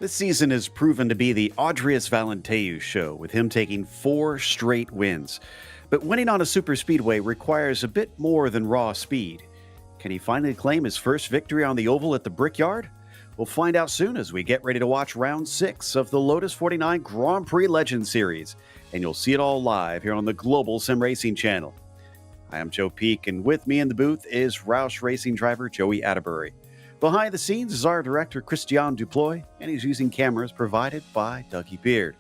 This season has proven to be the Andreas Valenteu show, with him taking 4 straight wins. But winning on a superspeedway requires a bit more than raw speed. Can he finally claim his first victory on the oval at the Brickyard? We'll find out soon as we get ready to watch round 6 of the Lotus 49 Grand Prix Legend Series. And you'll see it all live here on the Global Sim Racing channel. I am Joe Peak, and with me in the booth is Roush Racing driver Joey Atterbury. Behind the scenes is our director, Christian Duploy, and he's using cameras provided by Dougie Beard.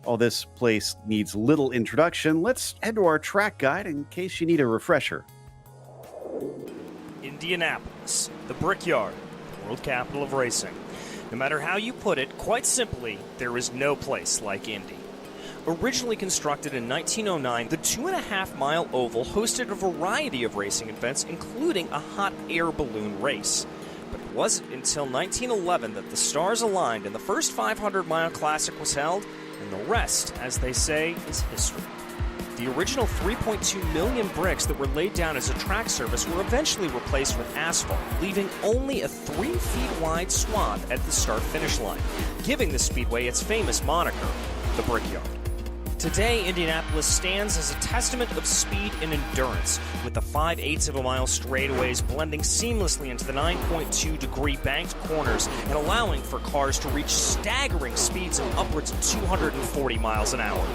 All this place needs little introduction. Let's head to our track guide in case you need a refresher. Indianapolis, the Brickyard, the world capital of racing. No matter how you put it, quite simply, there is no place like Indy. Originally constructed in 1909, the 2.5-mile oval hosted a variety of racing events, including a hot air balloon race. But it wasn't until 1911 that the stars aligned and the first 500-mile classic was held, and the rest, as they say, is history. The original 3.2 million bricks that were laid down as a track surface were eventually replaced with asphalt, leaving only a 3 feet wide swath at the start-finish line, giving the speedway its famous moniker, the Brickyard. Today, Indianapolis stands as a testament of speed and endurance, with the 5/8 of a mile straightaways blending seamlessly into the 9.2-degree banked corners and allowing for cars to reach staggering speeds of upwards of 240 miles an hour.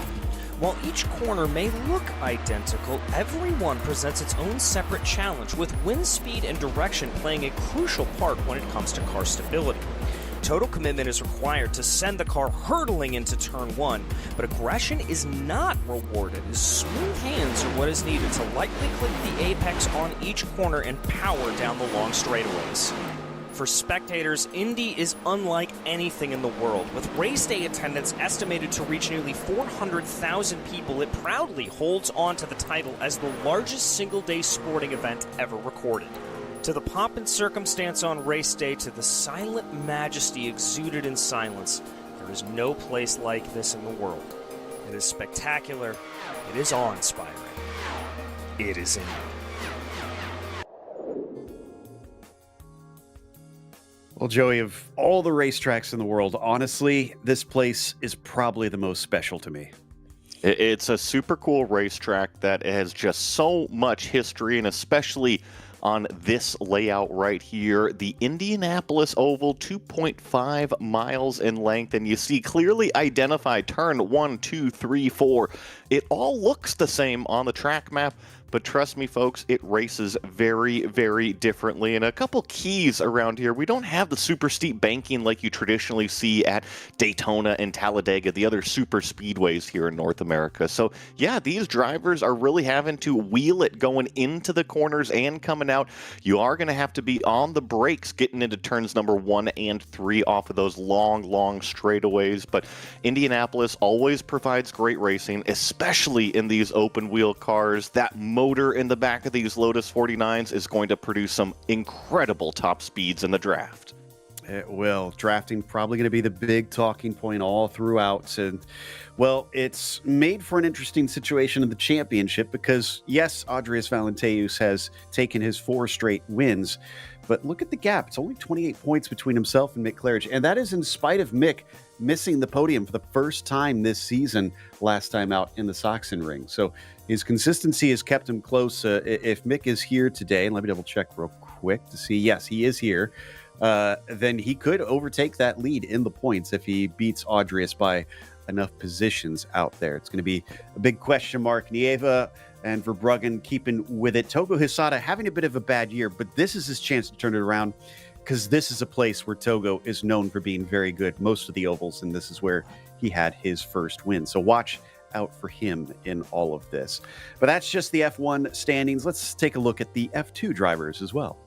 While each corner may look identical, every one presents its own separate challenge, with wind speed and direction playing a crucial part when it comes to car stability. Total commitment is required to send the car hurtling into turn 1, but aggression is not rewarded, as smooth hands are what is needed to lightly click the apex on each corner and power down the long straightaways. For spectators, Indy is unlike anything in the world. With race day attendance estimated to reach nearly 400,000 people, it proudly holds on to the title as the largest single-day sporting event ever recorded. To the pomp and circumstance on race day, to the silent majesty exuded in silence, there is no place like this in the world. It is spectacular. It is awe-inspiring. It is Indy. Well, Joey, of all the racetracks in the world, honestly, this place is probably the most special to me. It's a super cool racetrack that has just so much history, and especially on this layout right here, the Indianapolis Oval, 2.5 miles in length, and you see clearly identified turn 1, 2, 3, 4. It all looks the same on the track map, but trust me, folks, it races very, very differently. And a couple keys around here: we don't have the super steep banking like you traditionally see at Daytona and Talladega, the other super speedways here in North America. So yeah, these drivers are really having to wheel it going into the corners and coming out. You are going to have to be on the brakes getting into turns number 1 and 3 off of those long straightaways. But Indianapolis always provides great racing, especially in these open wheel cars. That motor in the back of these Lotus 49s is going to produce some incredible top speeds in the draft. It will. Drafting probably going to be the big talking point all throughout. And, well, it's made for an interesting situation in the championship because, yes, Andreas Valenteu has taken his 4 straight wins, but look at the gap. It's only 28 points between himself and Mick Claridge, and that is in spite of Mick missing the podium for the first time this season, last time out in the Sachsenring. So his consistency has kept him close. If Mick is here today, and let me double check real quick to see, yes, he is here, then he could overtake that lead in the points if he beats Andreas by enough positions out there. It's going to be a big question mark. Nieva and Verbruggen keeping with it. Togo Hisada having a bit of a bad year, but this is his chance to turn it around, because this is a place where Togo is known for being very good most of the ovals, and this is where he had his first win. So watch out for him in all of this. But that's just the F1 standings. Let's take a look at the F2 drivers as well.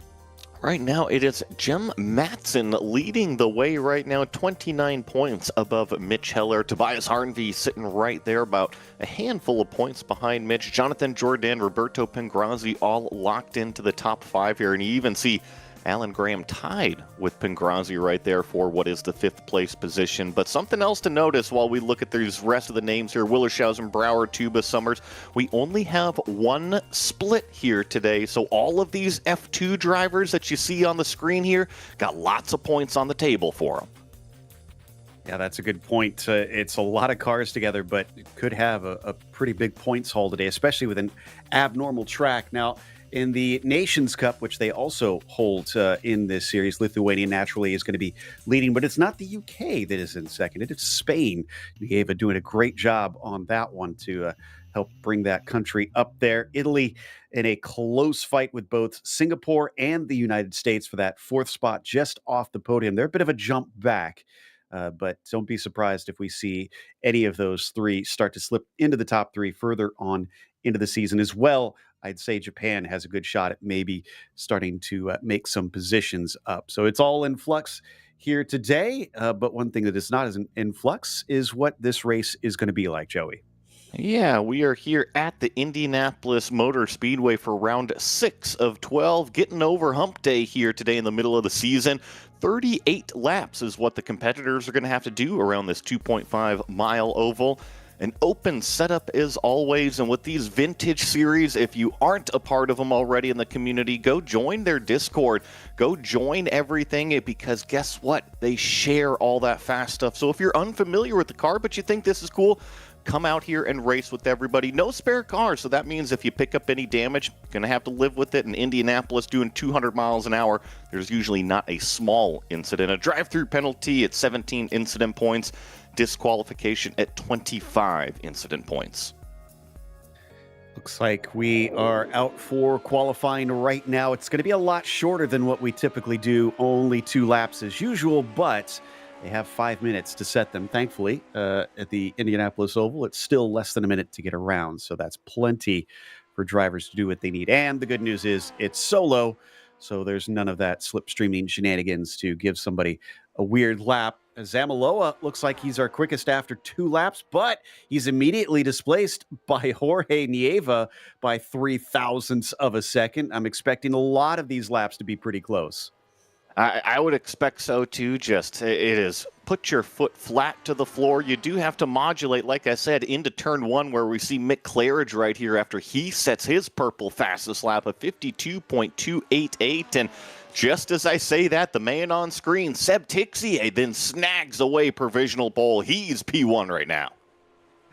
Right now, it is Jim Matson leading the way right now, 29 points above Mitch Heller. Tobias Harnvey sitting right there, about a handful of points behind Mitch. Jonathan Jordan, Roberto Pengrazi all locked into the top 5 here, and you even see Alan Graham tied with Pengrazi right there for what is the 5th place position. But something else to notice while we look at these rest of the names here: Willershausen, Brower, Tuba, Summers. We only have one split here today, so all of these F2 drivers that you see on the screen here got lots of points on the table for them. Yeah, that's a good point. It's a lot of cars together, but it could have a pretty big points haul today, especially with an abnormal track. Now, in the Nations Cup, which they also hold in this series, Lithuania naturally is going to be leading, but it's not the UK that is in second. It's Spain. Nieva doing a great job on that one to help bring that country up there. Italy in a close fight with both Singapore and the United States for that fourth spot just off the podium. They're a bit of a jump back. But don't be surprised if we see any of those three start to slip into the top three further on into the season as well. I'd say Japan has a good shot at maybe starting to make some positions up. So it's all in flux here today. But one thing that is not as in flux is what this race is going to be like, Joey. Yeah, we are here at the Indianapolis Motor Speedway for round 6 of 12, getting over hump day here today in the middle of the season. 38 laps is what the competitors are going to have to do around this 2.5-mile oval. An open setup as always, and with these vintage series, if you aren't a part of them already in the community, go join their Discord. Go join everything, because guess what? They share all that fast stuff. So if you're unfamiliar with the car, but you think this is cool, come out here and race with everybody. No spare cars, so that means if you pick up any damage, you're going to have to live with it. In Indianapolis, doing 200 miles an hour, there's usually not a small incident. A drive-through penalty at 17 incident points, disqualification at 25 incident points. Looks like we are out for qualifying right now. It's going to be a lot shorter than what we typically do, only 2 laps as usual, but they have 5 minutes to set them. Thankfully, at the Indianapolis Oval, it's still less than a minute to get around, so that's plenty for drivers to do what they need. And the good news is it's solo, so there's none of that slipstreaming shenanigans to give somebody a weird lap. Zamaloa looks like he's our quickest after 2 laps, but he's immediately displaced by Jorge Nieva by 0.003 of a second. I'm expecting a lot of these laps to be pretty close. I would expect so too. Just it is put your foot flat to the floor. You do have to modulate, like I said, into turn 1, where we see Mick Claridge right here after he sets his purple fastest lap of 52.288. And just as I say that, the man on screen, Seb Tixier, then snags away provisional pole. He's P1 right now.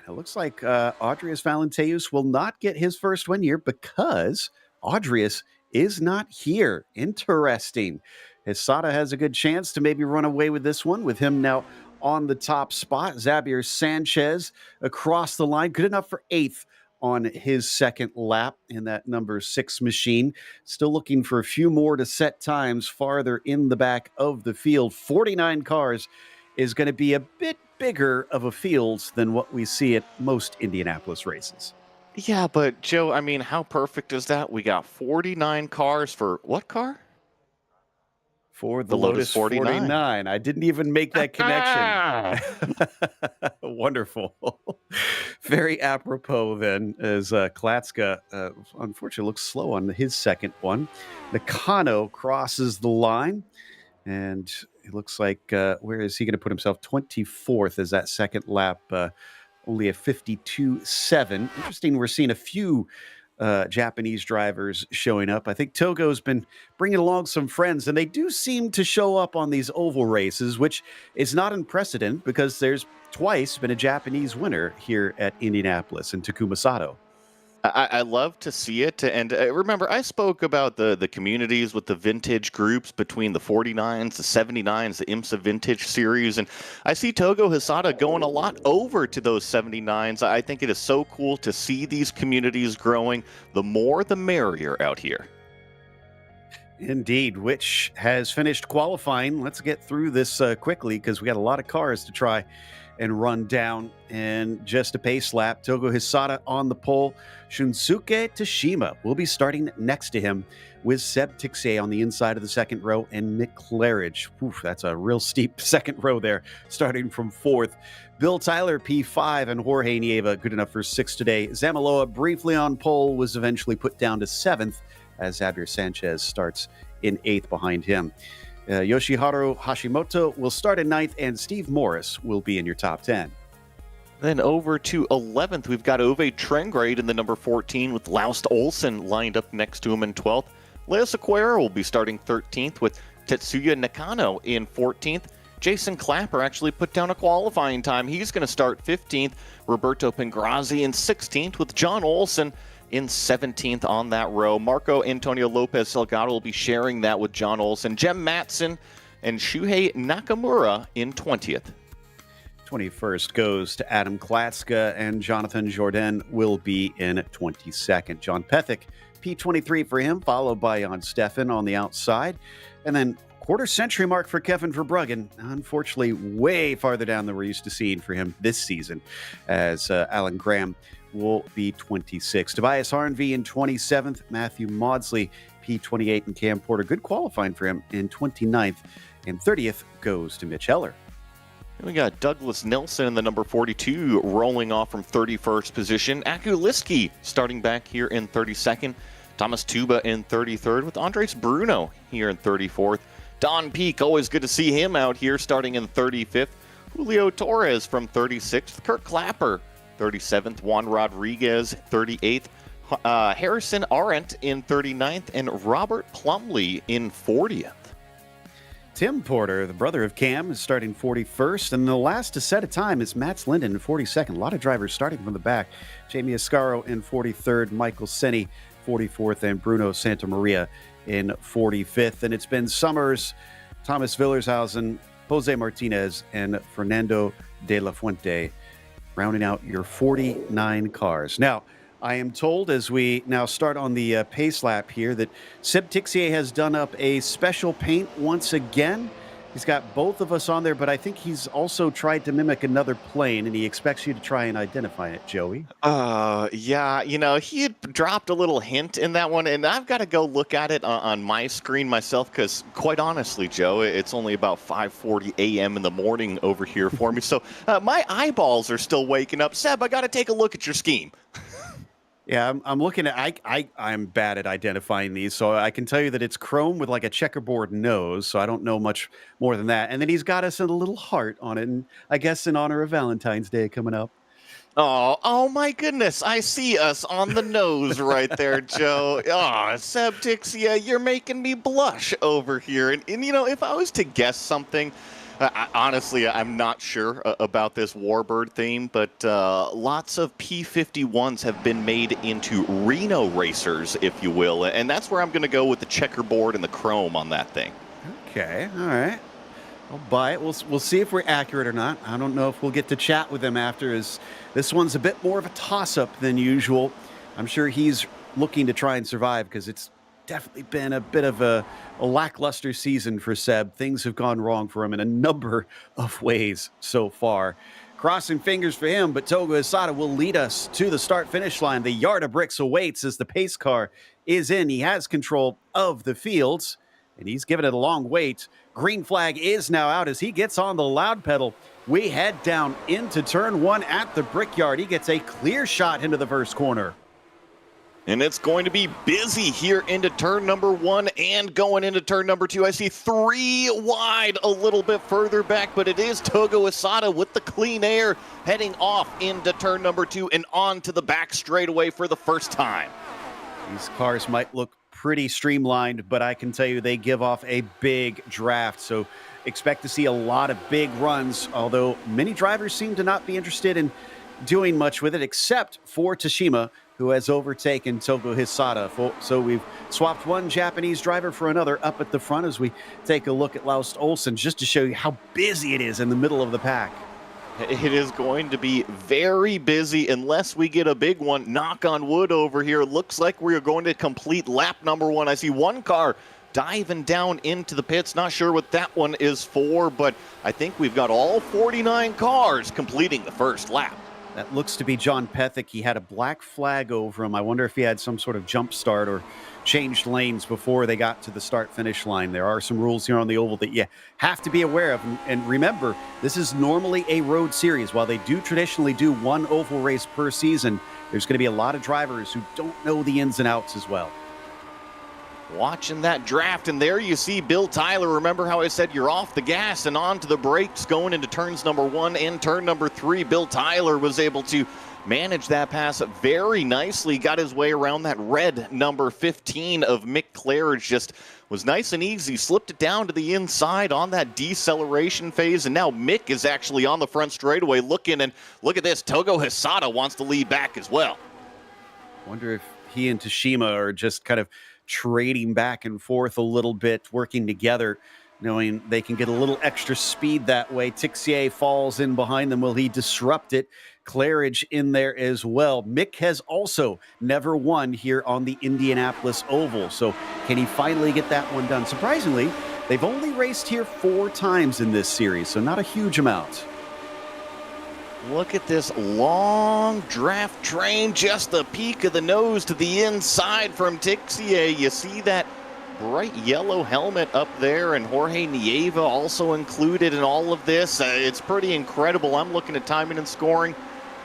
It looks like Adrius Valenteus will not get his first win here because Adrius is not here. Interesting. Hisada has a good chance to maybe run away with this one, with him now on the top spot. Xavier Sanchez across the line, good enough for 8th on his second lap in that number 6 machine. Still looking for a few more to set times farther in the back of the field. 49 cars is going to be a bit bigger of a field than what we see at most Indianapolis races. Yeah, but Joe, I mean, how perfect is that? We got 49 cars for what car? For the Lotus 49. I didn't even make that connection. Wonderful. Very apropos then, as Klatska, unfortunately, looks slow on his second one. Nakano crosses the line, and it looks like, where is he going to put himself? 24th as that second lap, only a 52.7. Interesting, we're seeing a few Japanese drivers showing up. I think Togo's been bringing along some friends, and they do seem to show up on these oval races, which is not unprecedented because there's twice been a Japanese winner here at Indianapolis in Takuma Sato. I love to see it. And remember, I spoke about the communities with the vintage groups between the 49s, the 79s, the IMSA Vintage Series. And I see Togo Hisada going a lot over to those 79s. I think it is so cool to see these communities growing. The more, the merrier out here. Indeed, which has finished qualifying. Let's get through this quickly because we got a lot of cars to try and run down. And just a pace lap, Togo Hisada on the pole. Shunsuke Tashima will be starting next to him with Seb Tixier on the inside of the second row and Mick Claridge. That's a real steep second row there, starting from 4th. Bill Tyler, P5, and Jorge Nieva, good enough for 6th today. Zamaloa, briefly on pole, was eventually put down to 7th as Xavier Sanchez starts in 8th behind him. Yoshiharu Hashimoto will start at 9th, and Steve Morris will be in your top 10. Then over to 11th, we've got Ove Trengrade in the number 14 with Laust Olsen lined up next to him in 12th. Leo Sequeira will be starting 13th with Tetsuya Nakano in 14th. Jason Clapper actually put down a qualifying time. He's going to start 15th. Roberto Pingrazzi in 16th with John Olsen in 17th on that row. Marco Antonio Lopez Salgado will be sharing that with John Olsen. Jem Matson and Shuhei Nakamura in 20th. 21st goes to Adam Klatska, and Jonathan Jourdain will be in 22nd. John Pethick, P23 for him, followed by Jan Steffen on the outside. And then quarter-century mark for Kevin Verbruggen. Unfortunately, way farther down than we're used to seeing for him this season, as Alan Graham will be 26th. Tobias Harnvey in 27th. Matthew Maudsley, P28, and Cam Porter. Good qualifying for him in 29th. And 30th goes to Mitch Heller. We got Douglas Nelson in the number 42 rolling off from 31st position. Aku Liski starting back here in 32nd. Thomas Tuba in 33rd with Andres Bruno here in 34th. Don Peak, always good to see him out here starting in 35th. Julio Torres from 36th. Kirk Clapper, 37th. Juan Rodriguez, 38th. Harrison Arendt in 39th. And Robert Plumley in 40th. Tim Porter, the brother of Cam, is starting 41st, and the last to set a time is Mats Linden in 42nd. A lot of drivers starting from the back. Jamie Ascaro in 43rd, Michael Senni 44th, and Bruno Santamaria in 45th. And it's been Summers, Thomas Villershausen, Jose Martinez, and Fernando de la Fuente rounding out your 49 cars. Now, I am told as we now start on the pace lap here that Seb Tixier has done up a special paint once again. He's got both of us on there, but I think he's also tried to mimic another plane, and he expects you to try and identify it, Joey. Yeah, he had dropped a little hint in that one, and I've got to go look at it on my screen myself because, quite honestly, Joe, it's only about 5:40 a.m. in the morning over here for me, so my eyeballs are still waking up. Seb, I got to take a look at your scheme. Yeah, I'm looking at, I'm bad at identifying these, so I can tell you that it's chrome with like a checkerboard nose, so I don't know much more than that. And then he's got us a little heart on it, and I guess in honor of Valentine's Day coming up. Oh my goodness, I see us on the nose right there, Joe. Seb Tixia, you're making me blush over here. And if I was to guess something, honestly, I'm not sure about this Warbird theme, but lots of P51s have been made into Reno racers, if you will, and that's where I'm going to go with the checkerboard and the chrome on that thing. Okay, all right. I'll buy it. We'll see if we're accurate or not. I don't know if we'll get to chat with him after, as this one's a bit more of a toss-up than usual. I'm sure he's looking to try and survive because it's definitely been a bit of a lackluster season for Seb. Things have gone wrong for him in a number of ways so far. Crossing fingers for him, but Togo Asada will lead us to the start-finish line. The yard of bricks awaits as the pace car is in. He has control of the fields, and he's given it a long wait. Green flag is now out as he gets on the loud pedal. We head down into turn one at the Brickyard. He gets a clear shot into the first corner. And it's going to be busy here into turn number one and going into turn number two. I see three wide a little bit further back, but it is Togo Asada with the clean air heading off into turn number two and on to the back straightaway for the first time. These cars might look pretty streamlined, but I can tell you they give off a big draft. So expect to see a lot of big runs, although many drivers seem to not be interested in doing much with it, except for Tashima, who has overtaken Togo Hisada. So we've swapped one Japanese driver for another up at the front as we take a look at Laust Olsen, just to show you how busy it is in the middle of the pack. It is going to be very busy unless we get a big one. Knock on wood over here. Looks like we are going to complete lap number one. I see one car diving down into the pits. Not sure what that one is for, but I think we've got all 49 cars completing the first lap. That looks to be John Pethick. He had a black flag over him. I wonder if he had some sort of jump start or changed lanes before they got to the start-finish line. There are some rules here on the oval that you have to be aware of. And remember, this is normally a road series. While they do traditionally do one oval race per season, there's going to be a lot of drivers who don't know the ins and outs as well. Watching that draft, and there you see Bill Tyler. Remember how I said you're off the gas and onto the brakes going into turns number one and turn number three. Bill Tyler was able to managed that pass very nicely, got his way around that red number 15 of Mick Claridge. Just was nice and easy, slipped it down to the inside on that deceleration phase, and now Mick is actually on the front straightaway looking, and look at this, Togo Hisada wants to lead back as well. Wonder if he and Tashima are just kind of trading back and forth a little bit, working together, knowing they can get a little extra speed that way. Tixier falls in behind them. Will he disrupt it? Claridge in there as well. Mick has also never won here on the Indianapolis Oval. So can he finally get that one done? Surprisingly, they've only raced here 4 times in this series, so not a huge amount. Look at this long draft train, just the peak of the nose to the inside from Tixier. You see that bright yellow helmet up there, and Jorge Nieva also included in all of this. It's pretty incredible. I'm looking at timing and scoring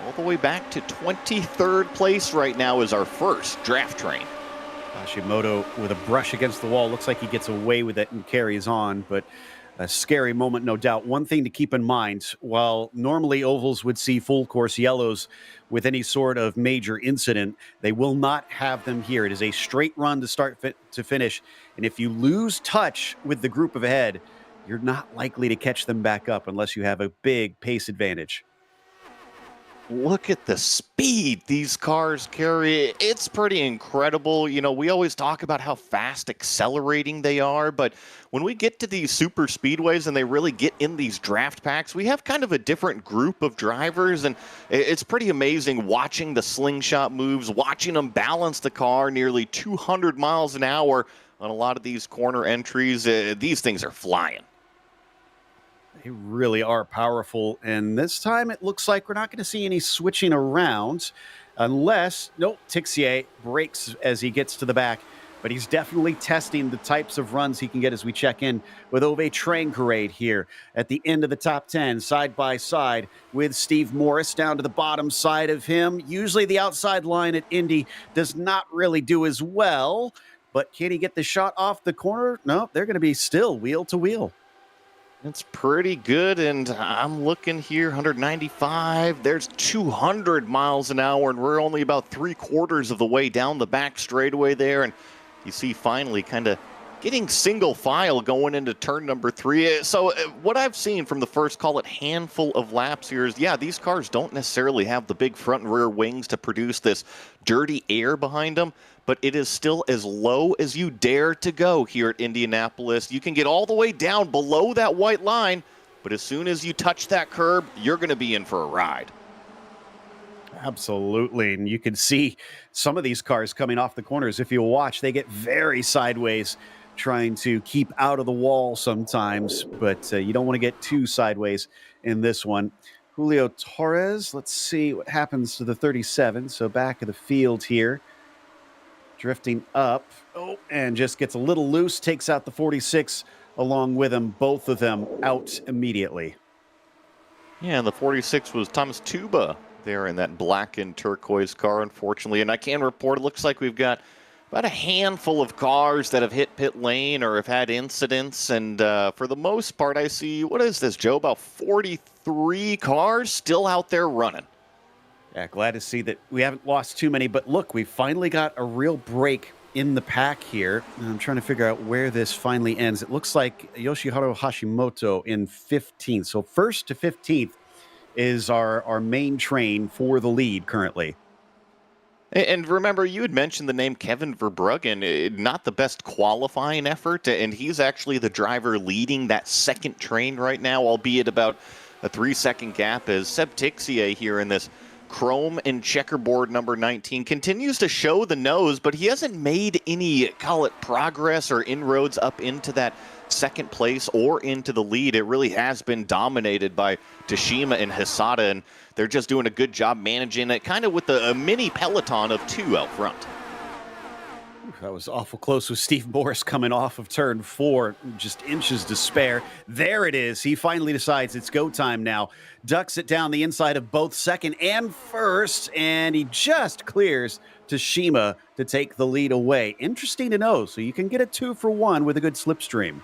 all the way back to 23rd place right now is our first draft train. Hashimoto with a brush against the wall. Looks like he gets away with it and carries on, but a scary moment, no doubt. One thing to keep in mind, while normally ovals would see full course yellows with any sort of major incident, they will not have them here. It is a straight run to start to finish, and if you lose touch with the group ahead, you're not likely to catch them back up unless you have a big pace advantage. Look at the speed these cars carry. It's pretty incredible. You know, we always talk about how fast accelerating they are, but when we get to these super speedways and they really get in these draft packs, we have kind of a different group of drivers, and it's pretty amazing watching the slingshot moves, watching them balance the car nearly 200 miles an hour on a lot of these corner entries. These things are flying. They really are powerful, and this time it looks like we're not going to see any switching around unless, nope, Tixier breaks as he gets to the back, but he's definitely testing the types of runs he can get as we check in with Ove Tranqueray here at the end of the top 10, side by side with Steve Morris down to the bottom side of him. Usually the outside line at Indy does not really do as well, but can he get the shot off the corner? No, they're going to be still wheel to wheel. It's pretty good, and I'm looking here, 195. There's 200 miles an hour, and we're only about 3/4 of the way down the back straightaway there. And you see finally kind of getting single file going into turn number 3. So what I've seen from the first, call it, handful of laps here is, yeah, these cars don't necessarily have the big front and rear wings to produce this dirty air behind them, but it is still as low as you dare to go here at Indianapolis. You can get all the way down below that white line, but as soon as you touch that curb, you're going to be in for a ride. Absolutely, and you can see some of these cars coming off the corners. If you watch, they get very sideways, trying to keep out of the wall sometimes, but you don't want to get too sideways in this one. Julio Torres, let's see what happens to the 37. So back of the field here, drifting up. Oh, and just gets a little loose, takes out the 46 along with him. Both of them out immediately. Yeah, and the 46 was Thomas Tuba there in that black and turquoise car, unfortunately. And I can report, it looks like we've got about a handful of cars that have hit pit lane or have had incidents. And for the most part, I see, what is this, Joe? About 43 cars still out there running. Yeah, glad to see that we haven't lost too many. But look, we finally got a real break in the pack here. And I'm trying to figure out where this finally ends. It looks like Yoshiharu Hashimoto in 15th. So 1st to 15th is our main train for the lead currently. And remember, you had mentioned the name Kevin Verbruggen, not the best qualifying effort, and he's actually the driver leading that second train right now, albeit about a 3-second gap, as Seb Tixier here in this chrome and checkerboard number 19 continues to show the nose, but he hasn't made any, call it, progress or inroads up into that second place or into the lead. It really has been dominated by Tashima and Hisada, and they're just doing a good job managing it, kind of with a mini peloton of 2 out front. That was awful close with Steve Morris coming off of turn 4, just inches to spare. There it is. He finally decides it's go time now. Ducks it down the inside of both second and first, and he just clears Tashima to take the lead away. Interesting to know. So you can get a 2-for-1 with a good slipstream.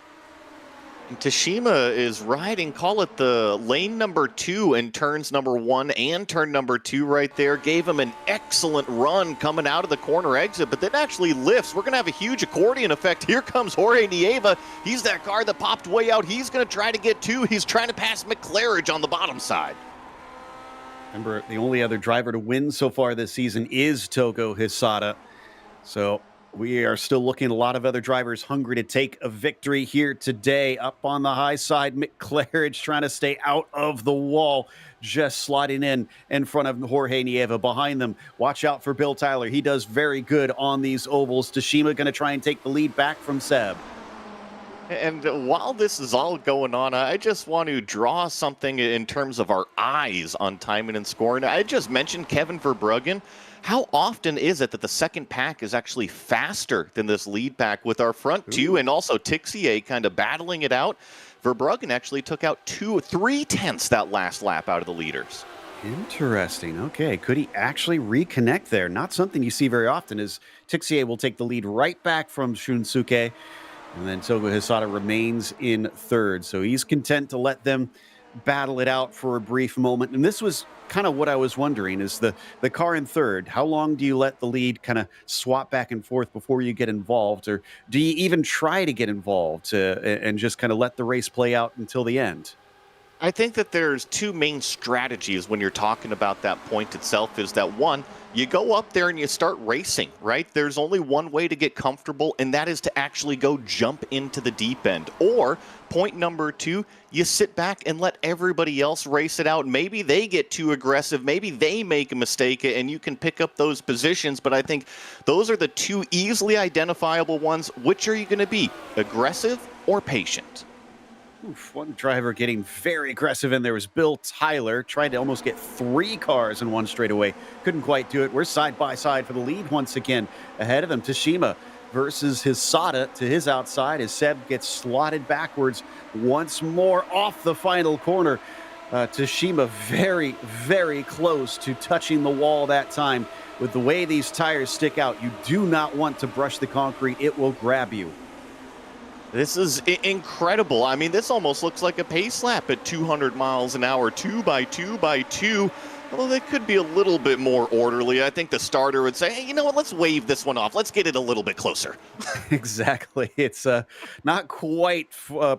Tashima is riding, call it the lane number 2 in turns number 1 and turn number 2 right there. Gave him an excellent run coming out of the corner exit, but then actually lifts. We're going to have a huge accordion effect. Here comes Jorge Nieva. He's that car that popped way out. He's going to try to get 2. He's trying to pass McClarage on the bottom side. Remember, the only other driver to win so far this season is Togo Hisada. So we are still looking at a lot of other drivers hungry to take a victory here today. Up on the high side, McClarage trying to stay out of the wall, just sliding in front of Jorge Nieva. Behind them, watch out for Bill Tyler. He does very good on these ovals. Tashima going to try and take the lead back from Seb. And while this is all going on, I just want to draw something in terms of our eyes on timing and scoring. I just mentioned Kevin Verbruggen. How often is it that the second pack is actually faster than this lead pack with our front two and also Tixier kind of battling it out? Verbruggen actually took out 3/10 that last lap out of the leaders. Interesting. Okay. Could he actually reconnect there? Not something you see very often, as Tixier will take the lead right back from Shunsuke. And then Togo Hisada remains in third. So he's content to let them battle it out for a brief moment. And this was kind of what I was wondering, is the car in third. How long do you let the lead kind of swap back and forth before you get involved? Or do you even try to get involved and just kind of let the race play out until the end? I think that there's two main strategies when you're talking about that point itself. Is that one, you go up there and you start racing, right? There's only one way to get comfortable, and that is to actually go jump into the deep end. Or point number 2, you sit back and let everybody else race it out. Maybe they get too aggressive. Maybe they make a mistake, and you can pick up those positions. But I think those are the two easily identifiable ones. Which are you going to be, aggressive or patient? Oof, one driver getting very aggressive in there was Bill Tyler, trying to almost get 3 cars in one straightaway. Couldn't quite do it. We're side by side for the lead once again. Ahead of them, Tashima versus Hisada to his outside as Seb gets slotted backwards once more off the final corner. Tashima very, very close to touching the wall that time. With the way these tires stick out, you do not want to brush the concrete. It will grab you. This is incredible. I mean, this almost looks like a pace lap at 200 miles an hour, 2 by 2 by 2. Although they could be a little bit more orderly. I think the starter would say, hey, you know what, let's wave this one off. Let's get it a little bit closer. Exactly. It's not quite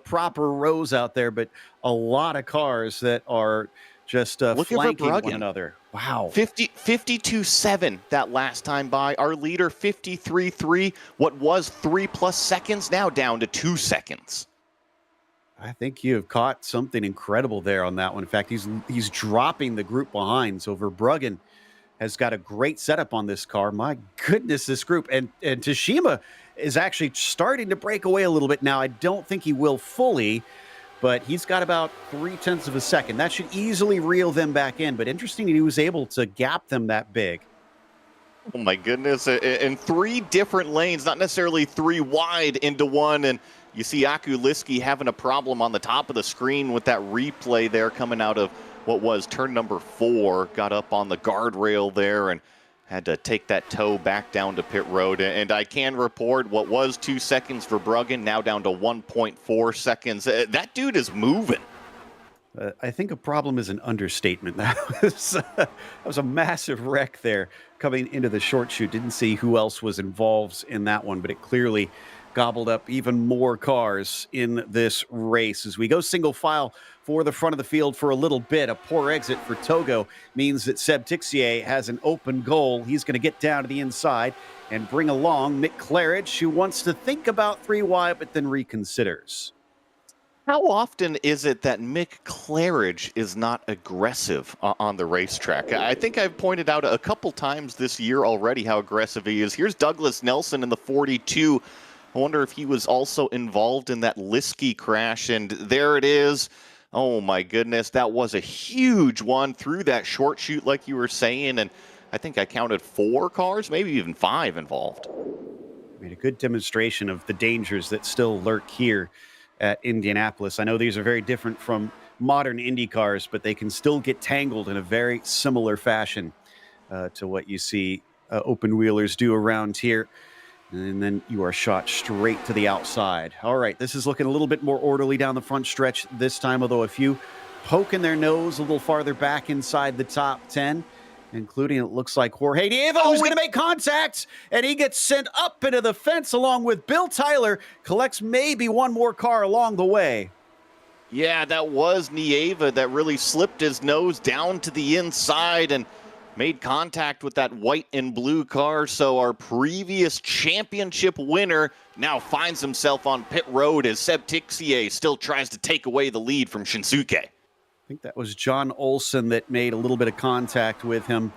proper rows out there, but a lot of cars that are just flanking one another. Wow. 52.7 that last time by. Our leader, 53.3. What was 3+ seconds, now down to 2 seconds. I think you have caught something incredible there on that one. In fact, he's dropping the group behind. So Verbruggen has got a great setup on this car. My goodness, this group. And Tashima is actually starting to break away a little bit now. I don't think he will fully, but he's got about 0.3 of a second. That should easily reel them back in. But interesting, he was able to gap them that big. Oh my goodness, in 3 different lanes, not necessarily 3 wide into one. And you see Aku Liski having a problem on the top of the screen with that replay there coming out of what was turn number 4. Got up on the guardrail there and had to take that tow back down to pit road. And I can report what was 2 seconds for Bruggen, now down to 1.4 seconds. That dude is moving. I think a problem is an understatement. That was a massive wreck there coming into the short chute. Didn't see who else was involved in that one, but it clearly gobbled up even more cars in this race. As we go single file for the front of the field for a little bit, a poor exit for Togo means that Seb Tixier has an open goal. He's going to get down to the inside and bring along McClarage, who wants to think about 3 wide, but then reconsiders. How often is it that McClarage is not aggressive on the racetrack? I think I've pointed out a couple times this year already how aggressive he is. Here's Douglas Nelson in the 42. I wonder if he was also involved in that Liski crash, and there it is. Oh my goodness, that was a huge one through that short chute like you were saying, and I think I counted 4 cars, maybe even 5 involved. Made a good demonstration of the dangers that still lurk here at Indianapolis. I know these are very different from modern Indy cars, but they can still get tangled in a very similar fashion to what you see open wheelers do around here. And then you are shot straight to the outside. All right, this is looking a little bit more orderly down the front stretch this time, although a few poking their nose a little farther back inside the top 10, including, it looks like, Jorge Diego, who's going to make contact, and he gets sent up into the fence along with Bill Tyler, collects maybe one more car along the way. Yeah, that was Nieva that really slipped his nose down to the inside and made contact with that white and blue car. So our previous championship winner now finds himself on pit road as Seb Tixier still tries to take away the lead from Shinsuke. I think that was John Olson that made a little bit of contact with him.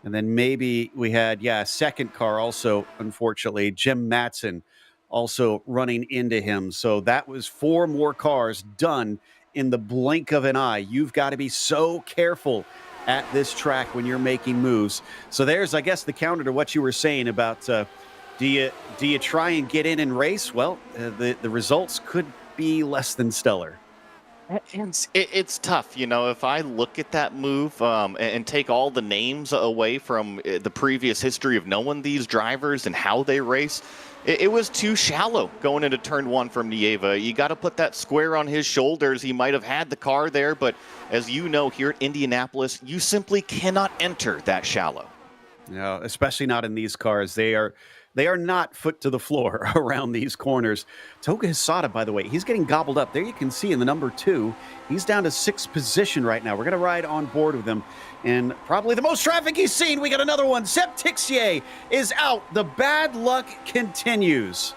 And then maybe we had, a second car also, unfortunately, Jim Matson also running into him. So that was 4 more cars done in the blink of an eye. You've got to be so careful at this track when you're making moves. So there's, I guess, the counter to what you were saying about do you try and get in and race? Well, the results could be less than stellar. And it's tough, if I look at that move and take all the names away from the previous history of knowing these drivers and how they race, it was too shallow going into turn 1 from Nieva. You got to put that square on his shoulders. He might have had the car there, but as you know, here at Indianapolis, you simply cannot enter that shallow. No, especially not in these cars. They are not foot to the floor around these corners. Toga Hisada, by the way, he's getting gobbled up. There you can see in the number 2, he's down to 6th position right now. We're going to ride on board with him. And probably the most traffic he's seen. We got another one. Seb Tixier is out. The bad luck continues.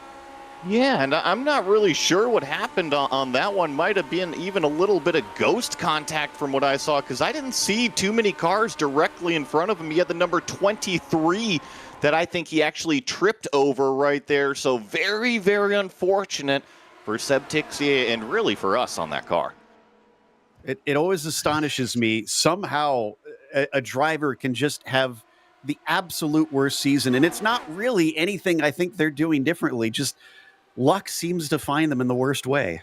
Yeah, and I'm not really sure what happened on that one. Might have been even a little bit of ghost contact from what I saw, because I didn't see too many cars directly in front of him. He had the number 23 that I think he actually tripped over right there. So very, very unfortunate for Seb Tixier and really for us on that car. It always astonishes me. Somehow a driver can just have the absolute worst season. And it's not really anything I think they're doing differently. Just luck seems to find them in the worst way.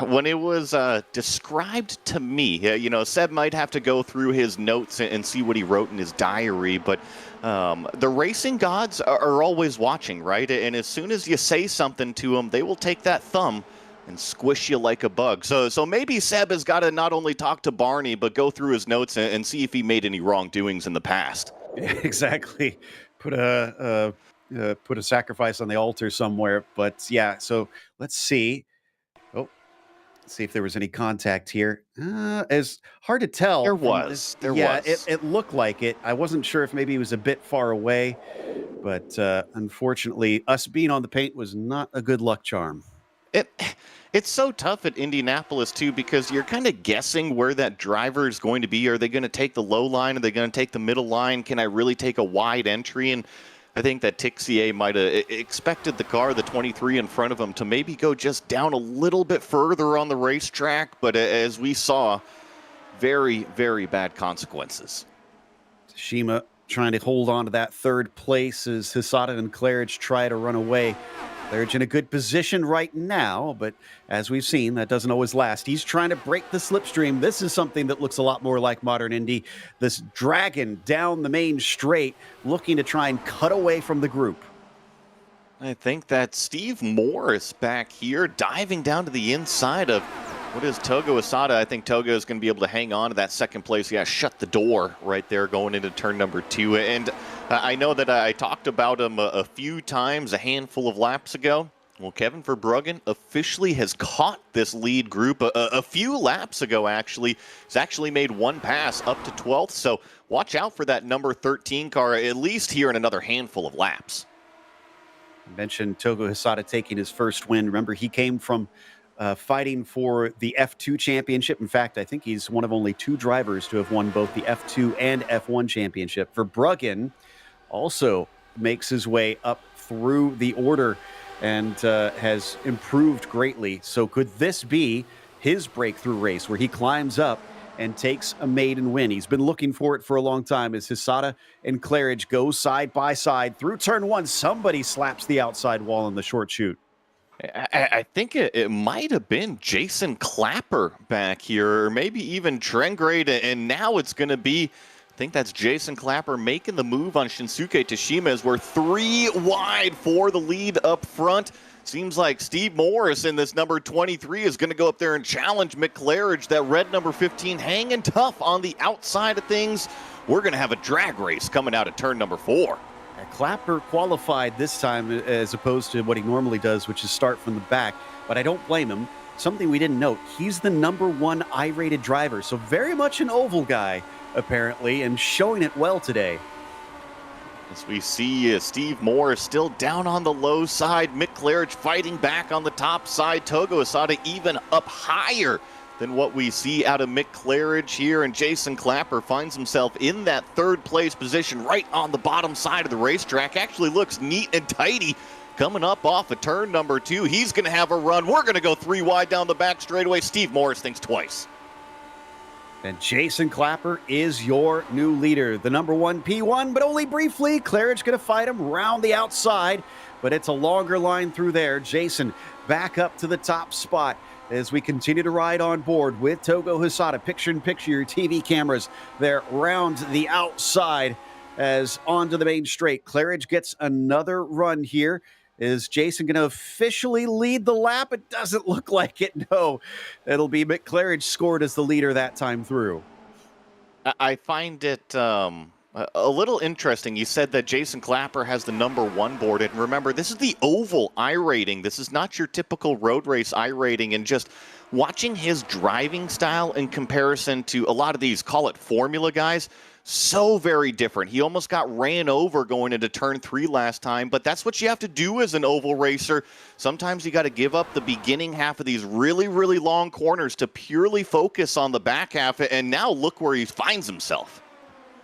When it was described to me, Seb might have to go through his notes and see what he wrote in his diary, but the racing gods are always watching, right? And as soon as you say something to them, they will take that thumb and squish you like a bug. So maybe Seb has got to not only talk to Barney, but go through his notes and see if he made any wrongdoings in the past. Yeah, exactly. Put a sacrifice on the altar somewhere. But yeah, so let's see. See if there was any contact here. It's hard to tell. There was. It looked like it. I wasn't sure if maybe he was a bit far away, but unfortunately, us being on the paint was not a good luck charm. It's so tough at Indianapolis, too, because you're kind of guessing where that driver is going to be. Are they going to take the low line? Are they going to take the middle line? Can I really take a wide entry? And I think that Tixier might have expected the car, the 23 in front of him, to maybe go just down a little bit further on the racetrack. But as we saw, very, very bad consequences. Shima trying to hold on to that third place as Hisada and Claridge try to run away. Claridge in a good position right now, but as we've seen, that doesn't always last. He's trying to break the slipstream. This is something that looks a lot more like modern Indy. This dragon down the main straight, looking to try and cut away from the group. I think that Steve Morris back here diving down to the inside of what is Toga Hisada. I think Toga is going to be able to hang on to that second place. Yeah, shut the door right there going into turn number 2. And I know that I talked about him a few times, a handful of laps ago. Well, Kevin Verbruggen officially has caught this lead group a few laps ago, actually. He's actually made one pass up to 12th, so watch out for that number 13 car, at least here in another handful of laps. I mentioned Toga Hisada taking his first win. Remember, he came from fighting for the F2 championship. In fact, I think he's one of only 2 drivers to have won both the F2 and F1 championship. Verbruggen also makes his way up through the order and has improved greatly. So could this be his breakthrough race where he climbs up and takes a maiden win? He's been looking for it for a long time as Hisada and Claridge go side by side through turn 1. Somebody slaps the outside wall in the short chute. I think it might have been Jason Clapper back here, or maybe even Trengrade, and now it's going to be, I think that's Jason Clapper making the move on Shinsuke Toshima as we're 3 wide for the lead up front. Seems like Steve Morris in this number 23 is going to go up there and challenge Mick Claridge. That red number 15 hanging tough on the outside of things. We're going to have a drag race coming out of turn number 4. Clapper qualified this time as opposed to what he normally does, which is start from the back. But I don't blame him. Something we didn't note, he's the number 1 I-rated driver, so very much an oval guy, apparently, and showing it well today. As we see Steve Morris still down on the low side, Mick Claridge fighting back on the top side, Togo Asada even up higher than what we see out of Mick Claridge here, and Jason Clapper finds himself in that 3rd place position right on the bottom side of the racetrack. Actually looks neat and tidy coming up off of turn number 2. He's going to have a run. We're going to go 3 wide down the back straightaway. Steve Morris thinks twice. And Jason Clapper is your new leader, the number 1 P1, but only briefly. Claridge going to fight him round the outside, but it's a longer line through there. Jason back up to the top spot as we continue to ride on board with Togo Hasada. Picture-in-picture, your TV cameras there round the outside as onto the main straight. Claridge gets another run here. Is Jason going to officially lead the lap? It doesn't look like it, no. It'll be Mick Claridge scored as the leader that time through. I find it a little interesting. You said that Jason Clapper has the number 1 board, and remember, this is the oval I rating. This is not your typical road race I rating, and just watching his driving style in comparison to a lot of these, call it formula guys, so very different. He almost got ran over going into turn 3 last time, but that's what you have to do as an oval racer. Sometimes you got to give up the beginning half of these really, really long corners to purely focus on the back half, and now look where he finds himself.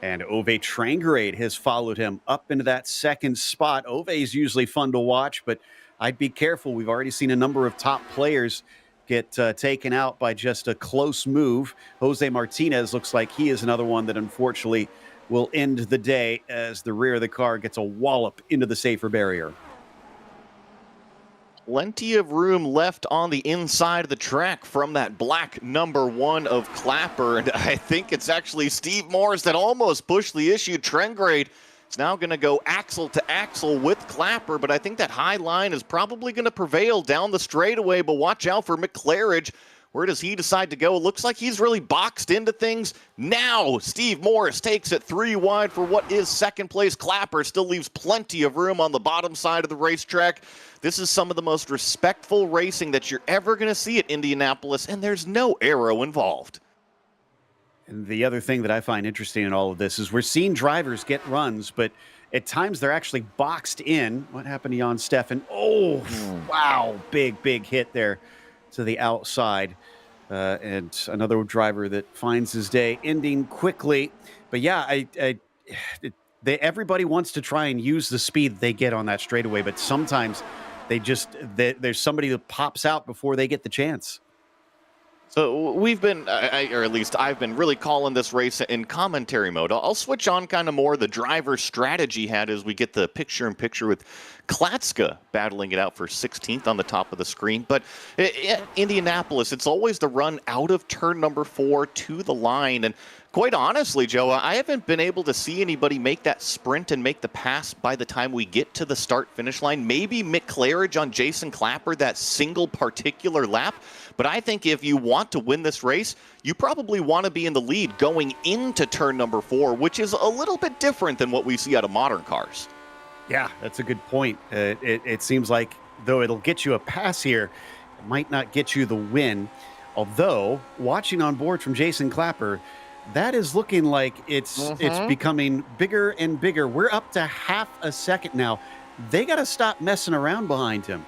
And Ove Trangerade has followed him up into that 2nd spot. Ove is usually fun to watch, but I'd be careful. We've already seen a number of top players get taken out by just a close move. Jose Martinez looks like he is another one that unfortunately will end the day as the rear of the car gets a wallop into the safer barrier. Plenty of room left on the inside of the track from that black number 1 of Clapper, and I think it's actually Steve Morris that almost pushed the issue. Trengrade is now going to go axle to axle with Clapper, but I think that high line is probably going to prevail down the straightaway, but watch out for Mick Claridge. Where does he decide to go? It looks like he's really boxed into things. Now, Steve Morris takes it 3 wide for what is 2nd place. Clapper still leaves plenty of room on the bottom side of the racetrack. This is some of the most respectful racing that you're ever going to see at Indianapolis, and there's no aero involved. And the other thing that I find interesting in all of this is we're seeing drivers get runs, but at times they're actually boxed in. What happened to Jan Steffen? Oh, wow. Big hit there to the outside. And another driver that finds his day ending quickly. But yeah, everybody wants to try and use the speed they get on that straightaway, but sometimes there's somebody that pops out before they get the chance. So we've been, or at least I've been really calling this race in commentary mode. I'll switch on kind of more the driver strategy had as we get the picture-in-picture with Klatska battling it out for 16th on the top of the screen. But Indianapolis, it's always the run out of turn number 4 to the line. And quite honestly, Joe, I haven't been able to see anybody make that sprint and make the pass by the time we get to the start-finish line. Maybe Mick Claridge on Jason Clapper, that single particular lap. But I think if you want to win this race, you probably want to be in the lead going into turn number 4, which is a little bit different than what we see out of modern cars. Yeah, that's a good point. It seems like, though it'll get you a pass here, it might not get you the win. Although, watching on board from Jason Clapper, that is looking like it's becoming bigger and bigger. We're up to half a second now. They got to stop messing around behind him.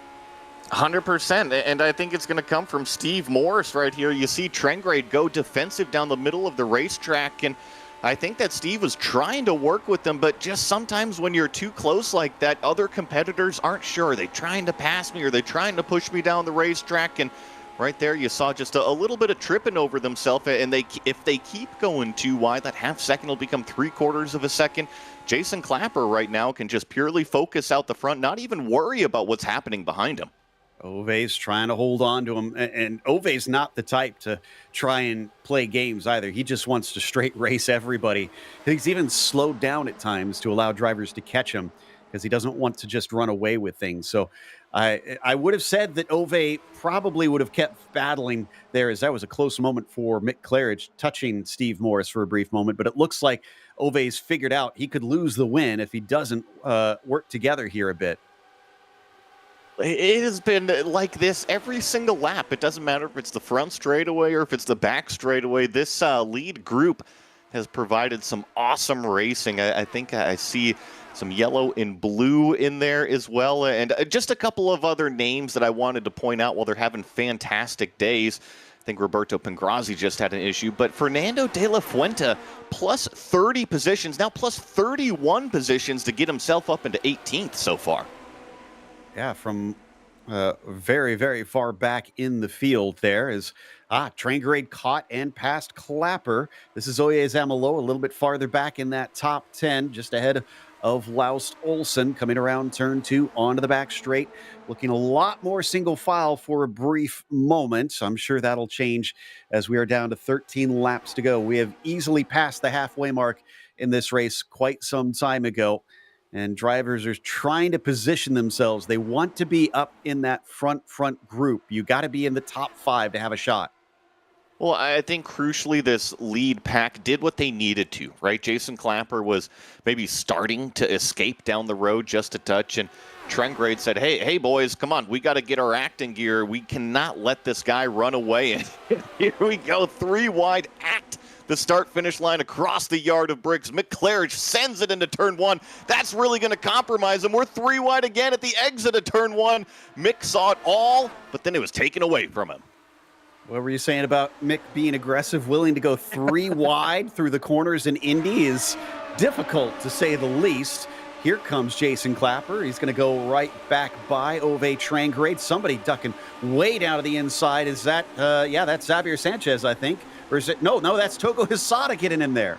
100%, and I think it's going to come from Steve Morris right here. You see Trengrade go defensive down the middle of the racetrack, and I think that Steve was trying to work with them, but just sometimes when you're too close like that, other competitors aren't sure. Are they trying to pass me? Are they trying to push me down the racetrack? And right there, you saw just a little bit of tripping over themselves, and if they keep going too wide, that half second will become 3/4 of a second. Jason Clapper right now can just purely focus out the front, not even worry about what's happening behind him. Ove's trying to hold on to him, and Ove's not the type to try and play games either. He just wants to straight race everybody. He's even slowed down at times to allow drivers to catch him because he doesn't want to just run away with things. So I would have said that Ove probably would have kept battling there, as that was a close moment for Mick Claridge touching Steve Morris for a brief moment. But it looks like Ove's figured out he could lose the win if he doesn't work together here a bit. It has been like this every single lap. It doesn't matter if it's the front straightaway or if it's the back straightaway. This lead group has provided some awesome racing. I think I see some yellow and blue in there as well. And just a couple of other names that I wanted to point out while they're having fantastic days. I think Roberto Pangrazzi just had an issue. But Fernando De La Fuente, plus 30 positions, now plus 31 positions to get himself up into 18th so far. Yeah, from very, very far back in the field there is train grade caught and passed Clapper. This is Oye Zamalo a little bit farther back in that top 10, just ahead of Laust Olsen, coming around turn 2 onto the back straight. Looking a lot more single file for a brief moment. I'm sure that'll change as we are down to 13 laps to go. We have easily passed the halfway mark in this race quite some time ago. And drivers are trying to position themselves. They want to be up in that front group. You got to be in the top 5 to have a shot. Well, I think crucially this lead pack did what they needed to, right? Jason Clapper was maybe starting to escape down the road just a touch, and Trengrade said, hey boys, come on, we got to get our act in gear. We cannot let this guy run away. And here we go, 3 wide act. The start-finish line across the yard of bricks. Mick Claridge sends it into turn 1. That's really going to compromise him. We're 3 wide again at the exit of turn 1. Mick saw it all, but then it was taken away from him. What were you saying about Mick being aggressive, willing to go 3 wide through the corners in Indy is difficult, to say the least. Here comes Jason Clapper. He's going to go right back by Ove Trangrade. Somebody ducking way down to the inside. Is that, that's Xavier Sanchez, I think. Or is it? No, that's Togo Hisada getting in there.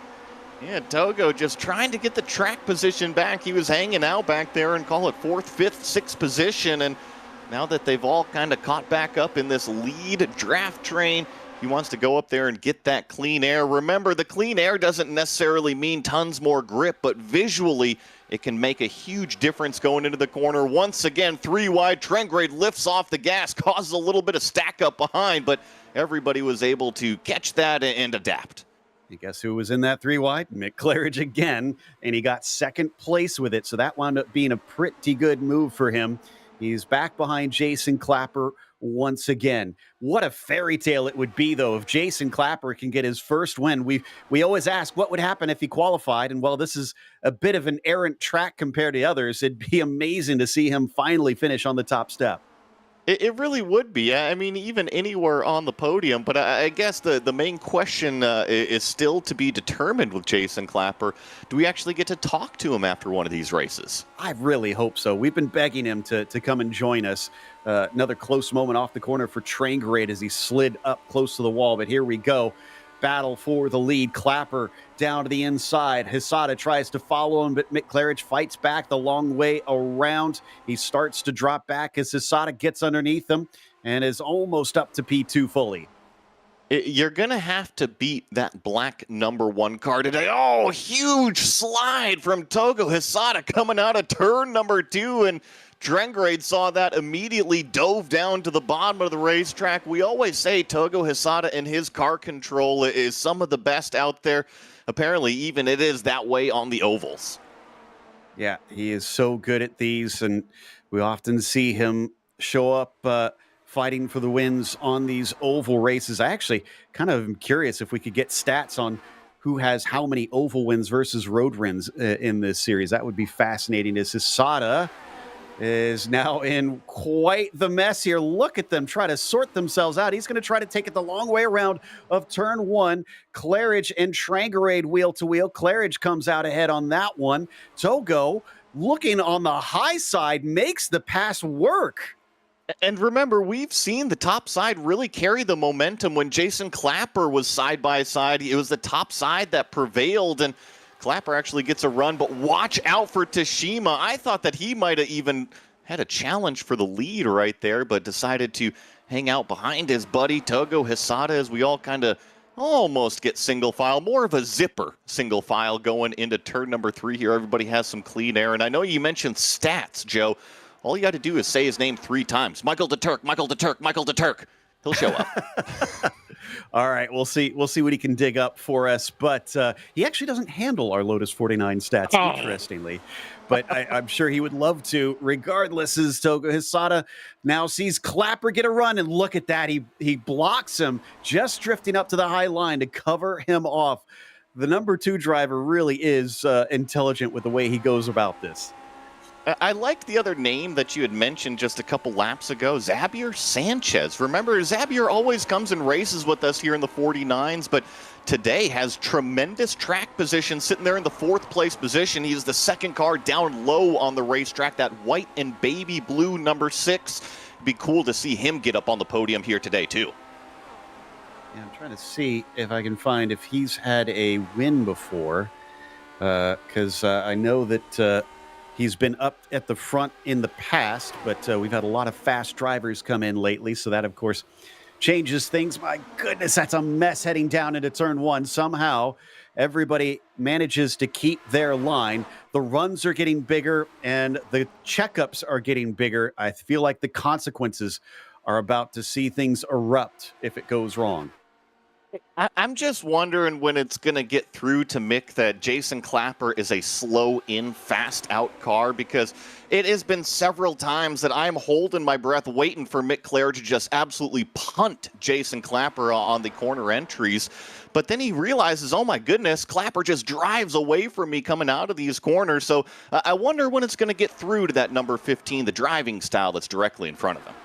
Yeah, Togo just trying to get the track position back. He was hanging out back there and call it 4th, 5th, 6th position. And now that they've all kind of caught back up in this lead draft train, he wants to go up there and get that clean air. Remember, the clean air doesn't necessarily mean tons more grip, but visually it can make a huge difference going into the corner. Once again, 3 wide, Trengrade lifts off the gas, causes a little bit of stack up behind, but everybody was able to catch that and adapt. You guess who was in that 3 wide? Mick Claridge again, and he got 2nd place with it, so that wound up being a pretty good move for him. He's back behind Jason Clapper once again. What a fairy tale it would be, though, if Jason Clapper can get his first win. We always ask what would happen if he qualified, and while this is a bit of an errant track compared to others, it'd be amazing to see him finally finish on the top step. It really would be. I mean, even anywhere on the podium. But I guess the main question is still to be determined with Jason Clapper. Do we actually get to talk to him after one of these races? I really hope so. We've been begging him to come and join us. Another close moment off the corner for Trangrade as he slid up close to the wall. But here we go. Battle for the lead. Clapper down to the inside. Hisada tries to follow him, but Mick Claridge fights back the long way around. He starts to drop back as Hisada gets underneath him and is almost up to P2 fully. You're going to have to beat that black number 1 car today. Oh, huge slide from Togo Hisada coming out of turn number 2, and Trengrade saw that, immediately dove down to the bottom of the racetrack. We always say Togo Hisada and his car control is some of the best out there. Apparently, even it is that way on the ovals. Yeah, he is so good at these, and we often see him show up fighting for the wins on these oval races. I actually kind of am curious if we could get stats on who has how many oval wins versus road wins in this series. That would be fascinating. As Hisada is now in quite the mess here. Look at them try to sort themselves out. He's going to try to take it the long way around of turn 1. Claridge and Trangrade wheel to wheel. Claridge comes out ahead on that one. Togo, looking on the high side, makes the pass work. And remember, we've seen the top side really carry the momentum. When Jason Clapper was side by side, it was the top side that prevailed, and Clapper actually gets a run, but watch out for Tashima. I thought that he might have even had a challenge for the lead right there, but decided to hang out behind his buddy Togo Hisada as we all kind of almost get single file, more of a zipper single file going into turn number 3 here. Everybody has some clean air. And I know you mentioned stats, Joe. All you got to do is say his name 3 times. Michael DeTurk, Michael DeTurk, Michael DeTurk. He'll show up. All right, we'll see what he can dig up for us. But he actually doesn't handle our Lotus 49 stats, interestingly. But I'm sure he would love to. Regardless, as Togo Hisada now sees Clapper get a run, and look at that. He blocks him, just drifting up to the high line to cover him off. The number 2 driver really is intelligent with the way he goes about this. I liked the other name that you had mentioned just a couple laps ago, Xavier Sanchez. Remember, Xavier always comes and races with us here in the 49s, but today has tremendous track position, sitting there in the 4th place position. He's the second car down low on the racetrack, that white and baby blue number 6. It'd be cool to see him get up on the podium here today, too. Yeah, I'm trying to see if I can find if he's had a win before, because I know that he's been up at the front in the past, but we've had a lot of fast drivers come in lately, so that, of course, changes things. My goodness, that's a mess heading down into turn 1. Somehow, everybody manages to keep their line. The runs are getting bigger, and the checkups are getting bigger. I feel like the consequences are about to see things erupt if it goes wrong. I'm just wondering when it's going to get through to Mick that Jason Clapper is a slow in, fast out car, because it has been several times that I'm holding my breath waiting for Mick Clare to just absolutely punt Jason Clapper on the corner entries. But then he realizes, oh my goodness, Clapper just drives away from me coming out of these corners. So I wonder when it's going to get through to that number 15, the driving style that's directly in front of him.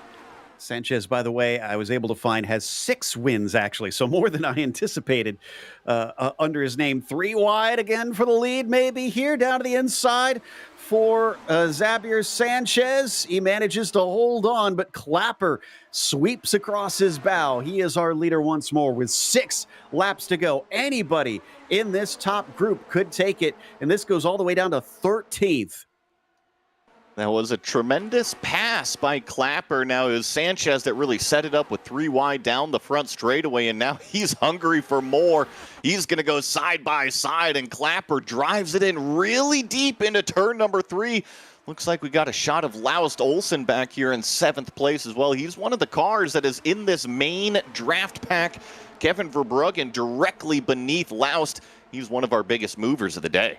Sanchez, by the way, I was able to find, has 6 wins, actually, so more than I anticipated under his name. 3 wide again for the lead, maybe here down to the inside for Xavier Sanchez. He manages to hold on, but Clapper sweeps across his bow. He is our leader once more with 6 laps to go. Anybody in this top group could take it, and this goes all the way down to 13th. That was a tremendous pass by Clapper. Now it was Sanchez that really set it up with 3 wide down the front straightaway, and now he's hungry for more. He's going to go side by side, and Clapper drives it in really deep into turn number 3. Looks like we got a shot of Laust Olsen back here in 7th place as well. He's one of the cars that is in this main draft pack. Kevin Verbruggen directly beneath Laust. He's one of our biggest movers of the day.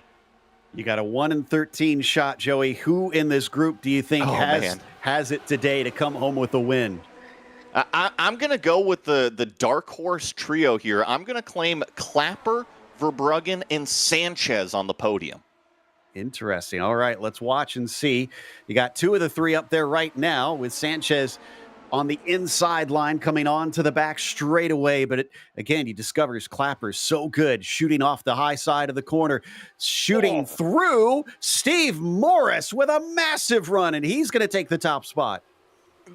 You got a 1 in 13 shot, Joey. Who in this group do you think has it today to come home with a win? I'm going to go with the dark horse trio here. I'm going to claim Clapper, Verbruggen, and Sanchez on the podium. Interesting. All right, let's watch and see. You got 2 of the 3 up there right now, with Sanchez on the inside line coming on to the back straight away. But again, he discovers Clapper's so good, shooting off the high side of the corner, shooting through Steve Maurice with a massive run, and he's going to take the top spot.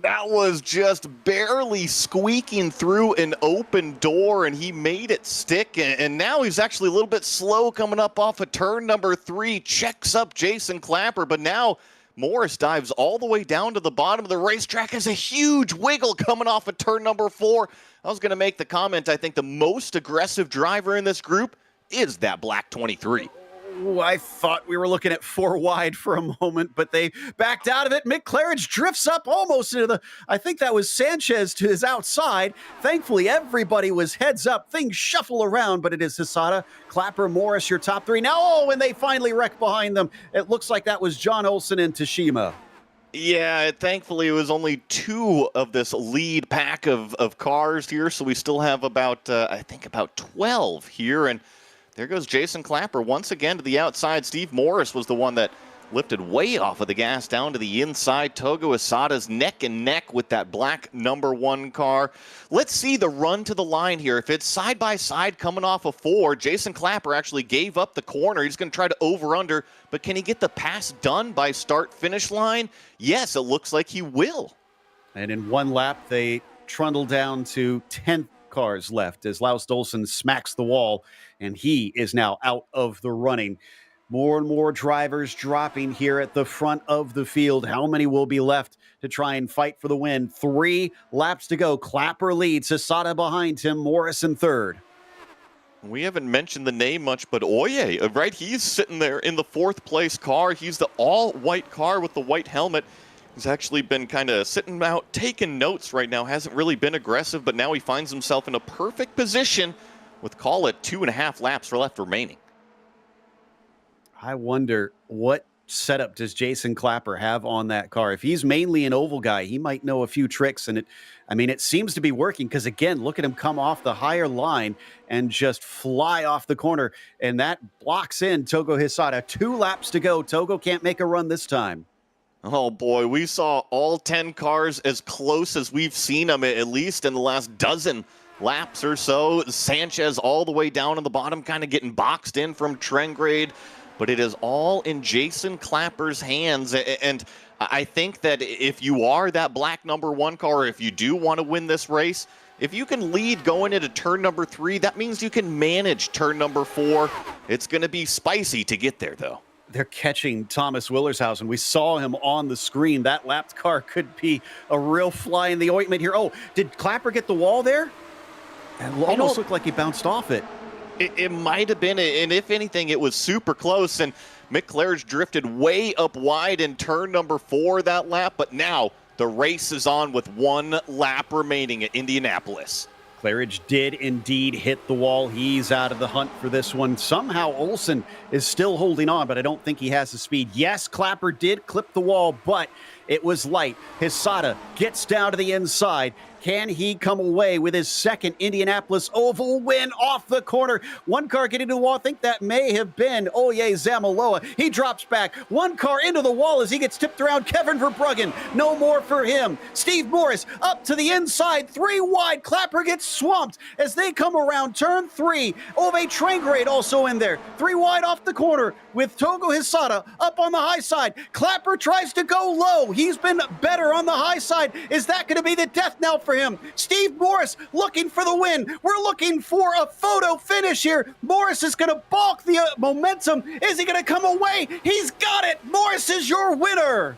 That was just barely squeaking through an open door, and he made it stick. And now he's actually a little bit slow coming up off of turn number 3, checks up Jason Clapper, but now Maurice dives all the way down to the bottom of the racetrack. Has a huge wiggle coming off of turn number 4. I was going to make the comment, I think the most aggressive driver in this group is that black 23. Ooh, I thought we were looking at 4 wide for a moment, but they backed out of it. Mick Claridge drifts up almost into I think that was Sanchez to his outside. Thankfully, everybody was heads up. Things shuffle around, but it is Hisada, Clapper, Maurice, your top 3. Now, when they finally wreck behind them, it looks like that was John Olsen and Tashima. Yeah, thankfully it was only 2 of this lead pack of cars here, so we still have about, I think about 12 here, and there goes Jason Clapper once again to the outside. Steve Maurice was the one that lifted way off of the gas down to the inside. Togo Hisada's neck and neck with that black number 1 car. Let's see the run to the line here. If it's side by side coming off of 4, Jason Clapper actually gave up the corner. He's going to try to over-under, but can he get the pass done by start-finish line? Yes, it looks like he will. And in 1 lap, they trundle down to 10 cars left as Laust Olsen smacks the wall, and he is now out of the running. More and more drivers dropping here at the front of the field. How many will be left to try and fight for the win? 3 laps to go. Clapper leads. Hisada behind him. Maurice in third. We haven't mentioned the name much, but Oye, right? He's sitting there in the 4th place car. He's the all-white car with the white helmet. He's actually been kind of sitting out, taking notes right now. Hasn't really been aggressive, but now he finds himself in a perfect position with, call it, 2.5 laps left remaining. I wonder what setup does Jason Clapper have on that car? If he's mainly an oval guy, he might know a few tricks, and it seems to be working because, again, look at him come off the higher line and just fly off the corner, and that blocks in Togo Hisada. 2 laps to go. Togo can't make a run this time. Oh, boy, we saw all 10 cars as close as we've seen them, at least in the last dozen laps or so. Sanchez all the way down on the bottom, kind of getting boxed in from Trengrade. But it is all in Jason Clapper's hands. And I think that if you are that black number 1 car, if you do want to win this race, if you can lead going into turn number 3, that means you can manage turn number 4. It's going to be spicy to get there, though. They're catching Thomas Willershausen. We saw him on the screen. That lapped car could be a real fly in the ointment here. Oh, did Clapper get the wall there? It almost looked like he bounced off it. It might have been, and if anything, it was super close, and Mick Claridge drifted way up wide in turn number 4 that lap, but now the race is on with 1 lap remaining at Indianapolis. Claridge did indeed hit the wall. He's out of the hunt for this one. Somehow Olsen is still holding on, but I don't think he has the speed. Yes, Clapper did clip the wall, but it was light. Hisada gets down to the inside. Can he come away with his 2nd Indianapolis Oval win off the corner? 1 car getting to the wall. I think that may have been Oye Zamaloa. He drops back. 1 car into the wall as he gets tipped around. Kevin Verbruggen. No more for him. Steve Morris up to the inside. 3 wide. Clapper gets swamped as they come around turn 3. Ove Trengrade also in there. 3 wide off the corner with Togo Hisada up on the high side. Clapper tries to go low. He's been better on the high side. Is that going to be the death knell for him? Steve Morris looking for the win. We're looking for a photo finish here. Morris is going to balk the momentum. Is he going to come away? He's got it. Morris is your winner.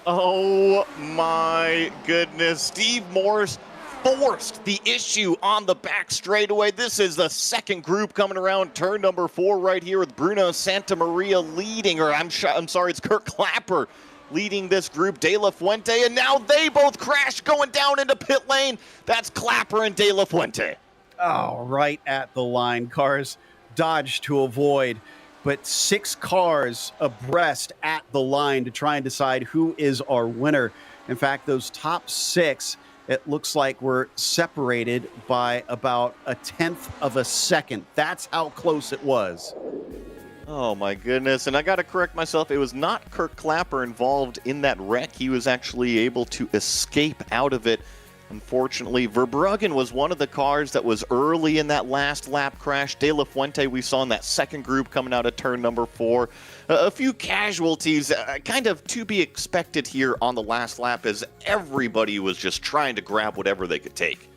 Oh my goodness. Steve Morris forced the issue on the back straightaway. This is the 2nd group coming around turn number 4 right here with Bruno Santamaria leading, or I'm sorry, it's Kirk Clapper leading this group, De La Fuente, and now they both crash going down into pit lane. That's Clapper and De La Fuente. Oh, right at the line. Cars dodge to avoid, but 6 cars abreast at the line to try and decide who is our winner. In fact, those top 6, it looks like we're separated by about 1/10 of a second. That's how close it was. Oh my goodness, and I gotta correct myself, it was not Kirk Clapper involved in that wreck. He was actually able to escape out of it. Unfortunately, Verbruggen was one of the cars that was early in that last lap crash. De La Fuente we saw in that 2nd group coming out of turn number 4. A few casualties, kind of to be expected here on the last lap, as everybody was just trying to grab whatever they could take.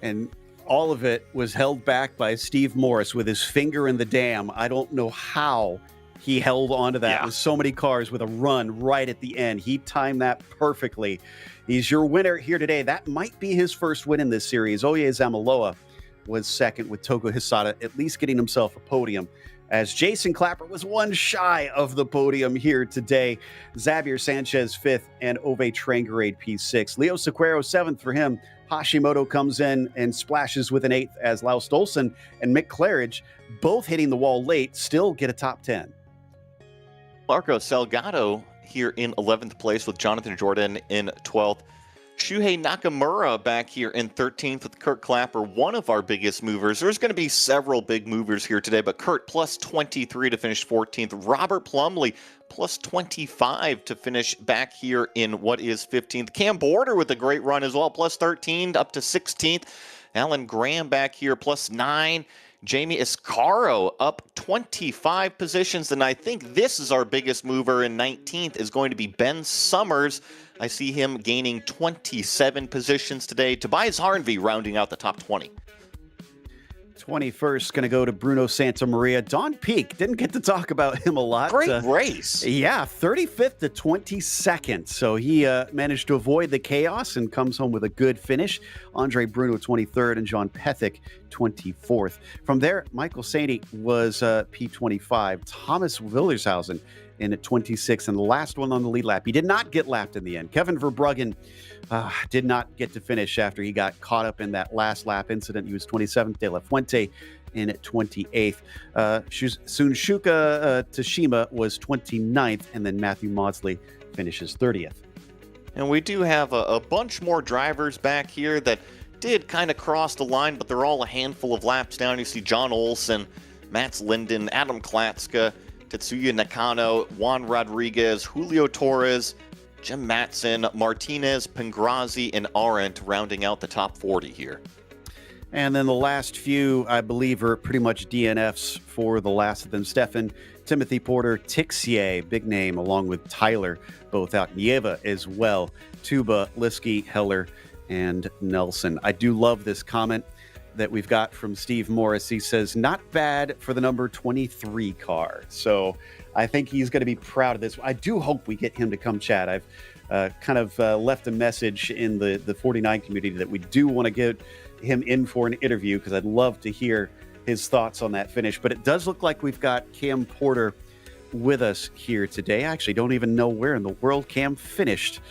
And all of it was held back by Steve Morris with his finger in the dam. I don't know how he held onto that with so many cars with a run right at the end. He timed that perfectly. He's your winner here today. That might be his first win in this series. Oye Zamaloa was 2nd with Togo Hisada, at least getting himself a podium, as Jason Clapper was 1 shy of the podium here today. Xavier Sanchez 5th and Ove Trengrade P6. Leo Sequeiro 7th for him. Hashimoto comes in and splashes with an 8th as Laus Stolson and Mick Claridge, both hitting the wall late, still get a top 10. Marco Salgado here in 11th place with Jonathan Jordan in 12th. Shuhei Nakamura back here in 13th with Kurt Clapper, one of our biggest movers. There's going to be several big movers here today, but Kurt plus 23 to finish 14th. Robert Plumley plus 25 to finish back here in what is 15th. Cam Border with a great run as well, plus 13 up to 16th. Alan Graham back here plus 9. Jamie Iscaro up 25 positions, and I think this is our biggest mover in 19th is going to be Ben Summers. I see him gaining 27 positions today. Tobias Harnvey rounding out the top 20. 21st going to go to Bruno Santamaria. Don Peak, didn't get to talk about him a lot. Great race. Yeah, 35th to 22nd. So he managed to avoid the chaos and comes home with a good finish. Andre Bruno 23rd and John Pethick 24th. From there, Michael Saney was P25. Thomas Wildershausen in at 26th and the last one on the lead lap. He did not get lapped in the end. Kevin Verbruggen did not get to finish after he got caught up in that last lap incident. He was 27th. De La Fuente in at 28th. Sunsuke Tashima was 29th, and then Matthew Maudsley finishes 30th. And we do have a bunch more drivers back here that did kind of cross the line, but they're all a handful of laps down. You see John Olsen, Mats Linden, Adam Klatska, Tetsuya Nakano, Juan Rodriguez, Julio Torres, Jim Matson, Martinez, Pengrazi, and Arendt rounding out the top 40 here. And then the last few, I believe, are pretty much DNFs for the last of them. Stefan, Timothy Porter, Tixier, big name, along with Tyler, both out. Nieva as well. Tuba, Liskey, Heller, and Nelson. I do love this comment that we've got from Steve Morris. He says, not bad for the number 23 car. So I think he's going to be proud of this. I do hope we get him to come chat. I've kind of left a message in the 49 community that we do want to get him in for an interview because I'd love to hear his thoughts on that finish. But it does look like we've got Cam Porter with us here today. I actually don't even know where in the world Cam finished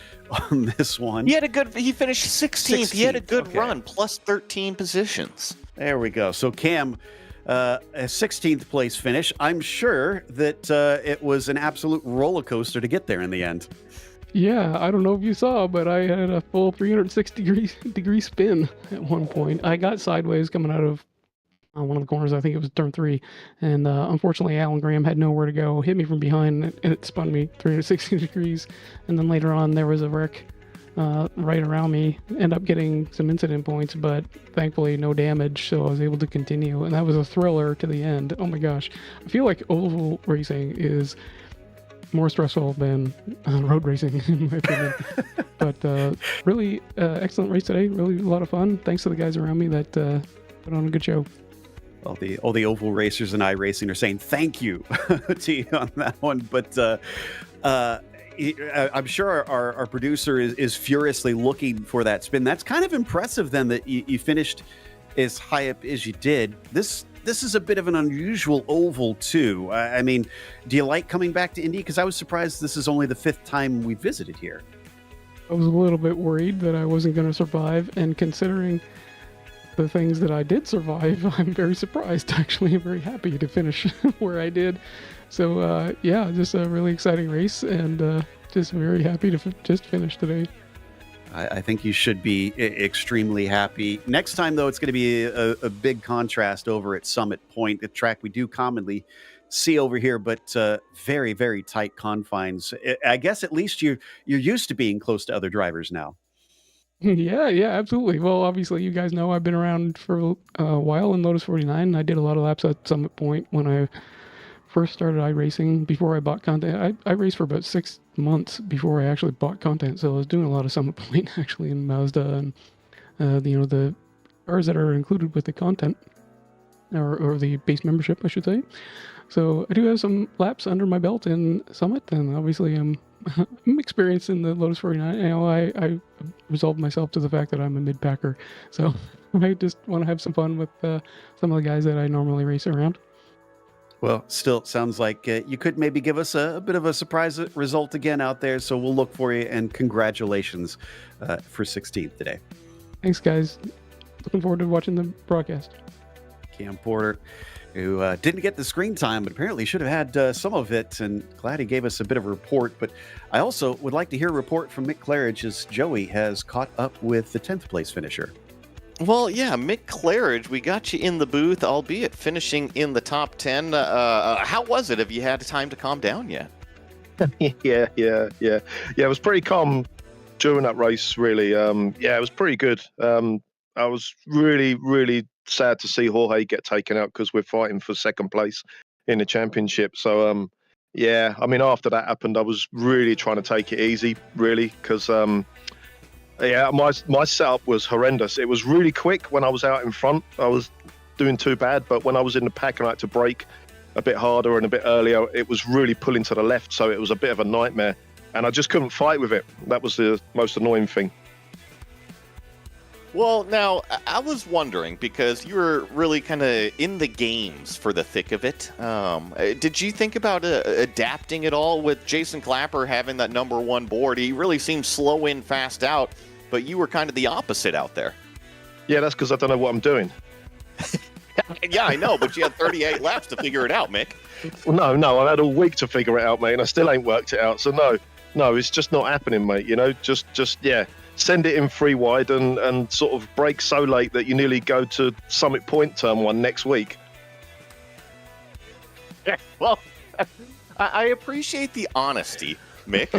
on this one. He finished 16th. He had a good run, plus 13 positions. There we go. So Cam, a 16th place finish. I'm sure that it was an absolute roller coaster to get there in the end. Yeah, I don't know if you saw, but I had a full 360 degree spin at one point. I got sideways coming out of one of the corners. I think it was turn 3. And unfortunately, Alan Graham had nowhere to go, hit me from behind, and it spun me 360 degrees. And then later on, there was a wreck right around me. Ended up getting some incident points, but thankfully no damage, so I was able to continue. And that was a thriller to the end. Oh my gosh. I feel like oval racing is more stressful than road racing, in my opinion. But really excellent race today. Really a lot of fun. Thanks to the guys around me that put on a good show. Well, all the oval racers and iRacing are saying thank you to you on that one. But I'm sure our producer is furiously looking for that spin. That's kind of impressive then that you finished as high up as you did. This is a bit of an unusual oval too. I mean, do you like coming back to Indy? Because I was surprised this is only the 5th time we visited here. I was a little bit worried that I wasn't going to survive, and considering the things that I did survive, I'm very surprised, actually. I'm very happy to finish where I did. So, yeah, just a really exciting race, and just very happy to just finish today. I think you should be extremely happy. Next time, though, it's going to be a big contrast over at Summit Point, the track we do commonly see over here, but very, very tight confines. I guess at least you're used to being close to other drivers now. Yeah, absolutely. Well, obviously, you guys know I've been around for a while in Lotus 49. I did a lot of laps at Summit Point when I first started iRacing before I bought content. I raced for about 6 months before I actually bought content, so I was doing a lot of Summit Point actually in Mazda and the cars that are included with the content or the base membership, I should say. So I do have some laps under my belt in Summit, and obviously I'm experienced in the Lotus 49. You know, I resolved myself to the fact that I'm a mid-packer, so I just want to have some fun with some of the guys that I normally race around. Well, still sounds like you could maybe give us a bit of a surprise result again out there, so we'll look for you, and congratulations for 16th today. Thanks, guys. Looking forward to watching the broadcast. Cam Porter, who didn't get the screen time, but apparently should have had some of it, and glad he gave us a bit of a report. But I also would like to hear a report from Mick Claridge as Joey has caught up with the 10th place finisher. Well, yeah, Mick Claridge, we got you in the booth, albeit finishing in the top 10. How was it? Have you had time to calm down yet? Yeah. It was pretty calm during that race, really. It was pretty good. I was really, really sad to see Jorge get taken out because we're fighting for second place in the championship. So, after that happened, I was really trying to take it easy, really, because my setup was horrendous. It was really quick when I was out in front. I was doing too bad, but when I was in the pack and I had to brake a bit harder and a bit earlier, it was really pulling to the left, so it was a bit of a nightmare, and I just couldn't fight with it. That was the most annoying thing. Well, now, I was wondering, because you were really kind of in the games for the thick of it. Did you think about adapting at all with Jason Clapper having that number 1 board? He really seemed slow in, fast out, but you were kind of the opposite out there. Yeah, that's because I don't know what I'm doing. Yeah, I know, but you had 38 laps to figure it out, Mick. Well, no, I had all week to figure it out, mate, and I still ain't worked it out. So no, it's just not happening, mate. You know, just yeah, send it in 3 wide and sort of brake so late that you nearly go to Summit Point turn 1 next week. Yeah, well, I appreciate the honesty, Mick.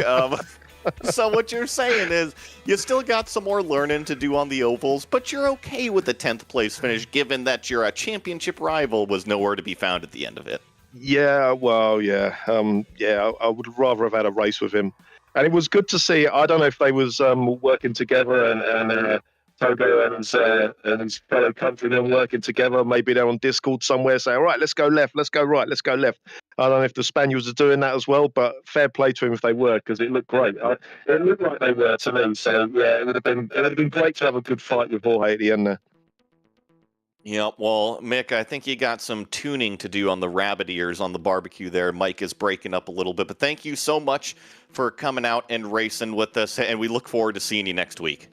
So what you're saying is you still got some more learning to do on the ovals, but you're okay with the 10th place finish, given that your championship rival was nowhere to be found at the end of it. Yeah, well, yeah. I would rather have had a race with him. And it was good to see. I don't know if they was working together and Togo and his fellow countrymen working together. Maybe they're on Discord somewhere saying, all right, let's go left, let's go right, let's go left. I don't know if the Spaniards are doing that as well, but fair play to him if they were, because it looked great. It looked like they were to me. So, yeah, it would have been great to have a good fight with Jorge at the end there. Yeah, well, Mick, I think you got some tuning to do on the rabbit ears on the barbecue there. Mike is breaking up a little bit, but thank you so much for coming out and racing with us, and we look forward to seeing you next week.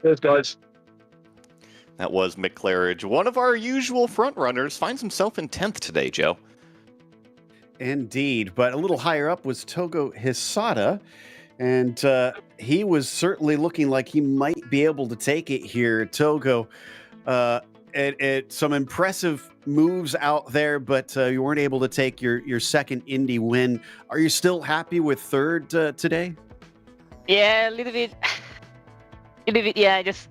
Cheers, guys. That was Mick Claridge. One of our usual front runners finds himself in 10th today, Joe. Indeed, but a little higher up was Togo Hisada, and he was certainly looking like he might be able to take it here. Togo, some impressive moves out there, but you weren't able to take your second Indy win. Are you still happy with third today? Yeah, a little bit. Yeah, just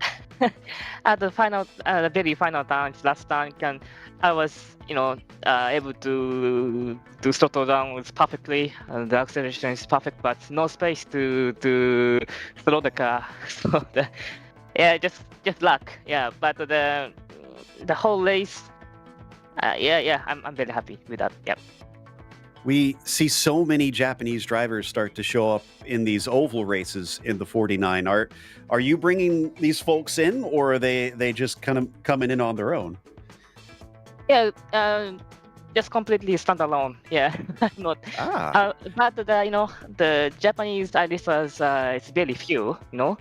at the final, the very final time, last time, I was, able to throttle down with perfectly. The acceleration is perfect, but no space to throw the car. So just luck. Yeah, but the whole race, I'm very happy with that. Yep. We see so many Japanese drivers start to show up in these oval races in the 49. Are you bringing these folks in, or are they just kind of coming in on their own? Yeah, just completely standalone. Yeah, not. But the Japanese racers, it's very few. And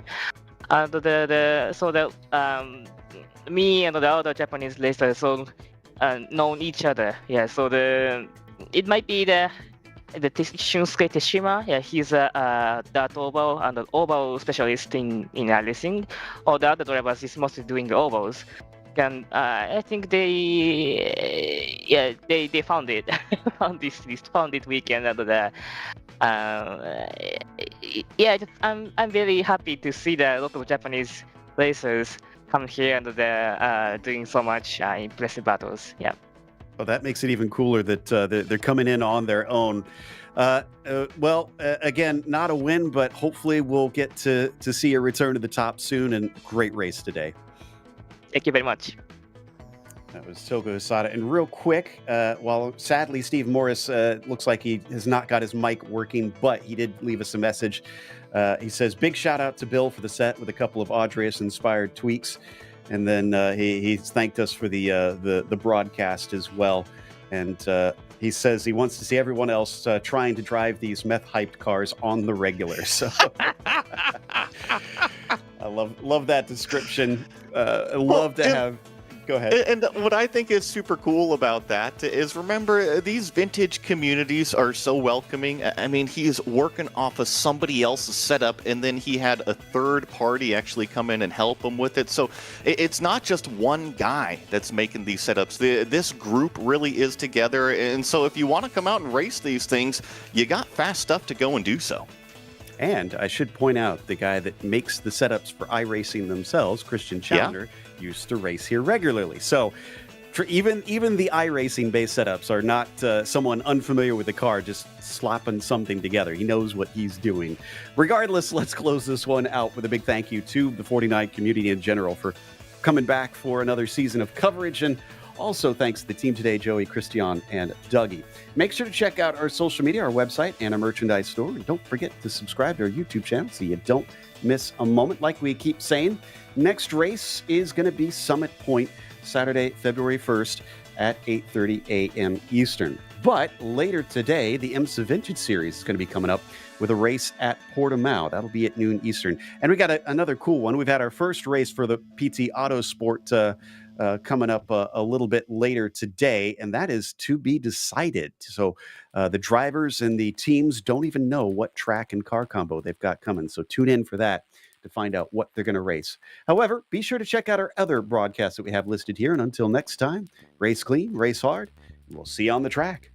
me and the other Japanese racers know each other. Yeah, so it might be the Shunsuke Teshima. Yeah, he's a dirt oval and an oval specialist in racing. Or the other drivers is mostly doing the ovals. And I think they found it, found it weekend. And I'm very happy to see that a lot of Japanese racers come here and they're doing so much impressive battles. Yeah. Well, that makes it even cooler that they're coming in on their own. Again, not a win, but hopefully we'll get to see a return to the top soon, and great race today. Thank you very much. That was Togo Hisada. And real quick, while sadly Steve Morris looks like he has not got his mic working, but he did leave us a message. He says, big shout out to Bill for the set with a couple of Andreas-inspired tweaks. And then he thanked us for the broadcast as well. And he says he wants to see everyone else trying to drive these meth-hyped cars on the regular. So I love that description. I love to have... Go ahead. And what I think is super cool about that is, remember, these vintage communities are so welcoming. I mean, he's working off of somebody else's setup, and then he had a third party actually come in and help him with it. So it's not just one guy that's making these setups. This group really is together. And so if you want to come out and race these things, you got fast stuff to go and do so. And I should point out, the guy that makes the setups for iRacing themselves, Christian Challenger, used to race here regularly. So for even the iRacing based setups are not someone unfamiliar with the car just slapping something together. He knows what he's doing. Regardless, let's close this one out with a big thank you to the 49 community in general for coming back for another season of coverage, and Also, thanks to the team today, Joey, Christian, and Dougie. Make sure to check out our social media, our website, and our merchandise store. And don't forget to subscribe to our YouTube channel so you don't miss a moment. Like we keep saying, next race is going to be Summit Point, Saturday, February 1st at 8:30 a.m. Eastern. But later today, the IMSA Vintage Series is going to be coming up with a race at Portimao. That'll be at noon Eastern. And we got another cool one. We've had our first race for the PT Autosport coming up a little bit later today, and that is to be decided. So the drivers and the teams don't even know what track and car combo they've got coming. So tune in for that to find out what they're going to race. However, be sure to check out our other broadcasts that we have listed here. And until next time, race clean, race hard, and we'll see you on the track.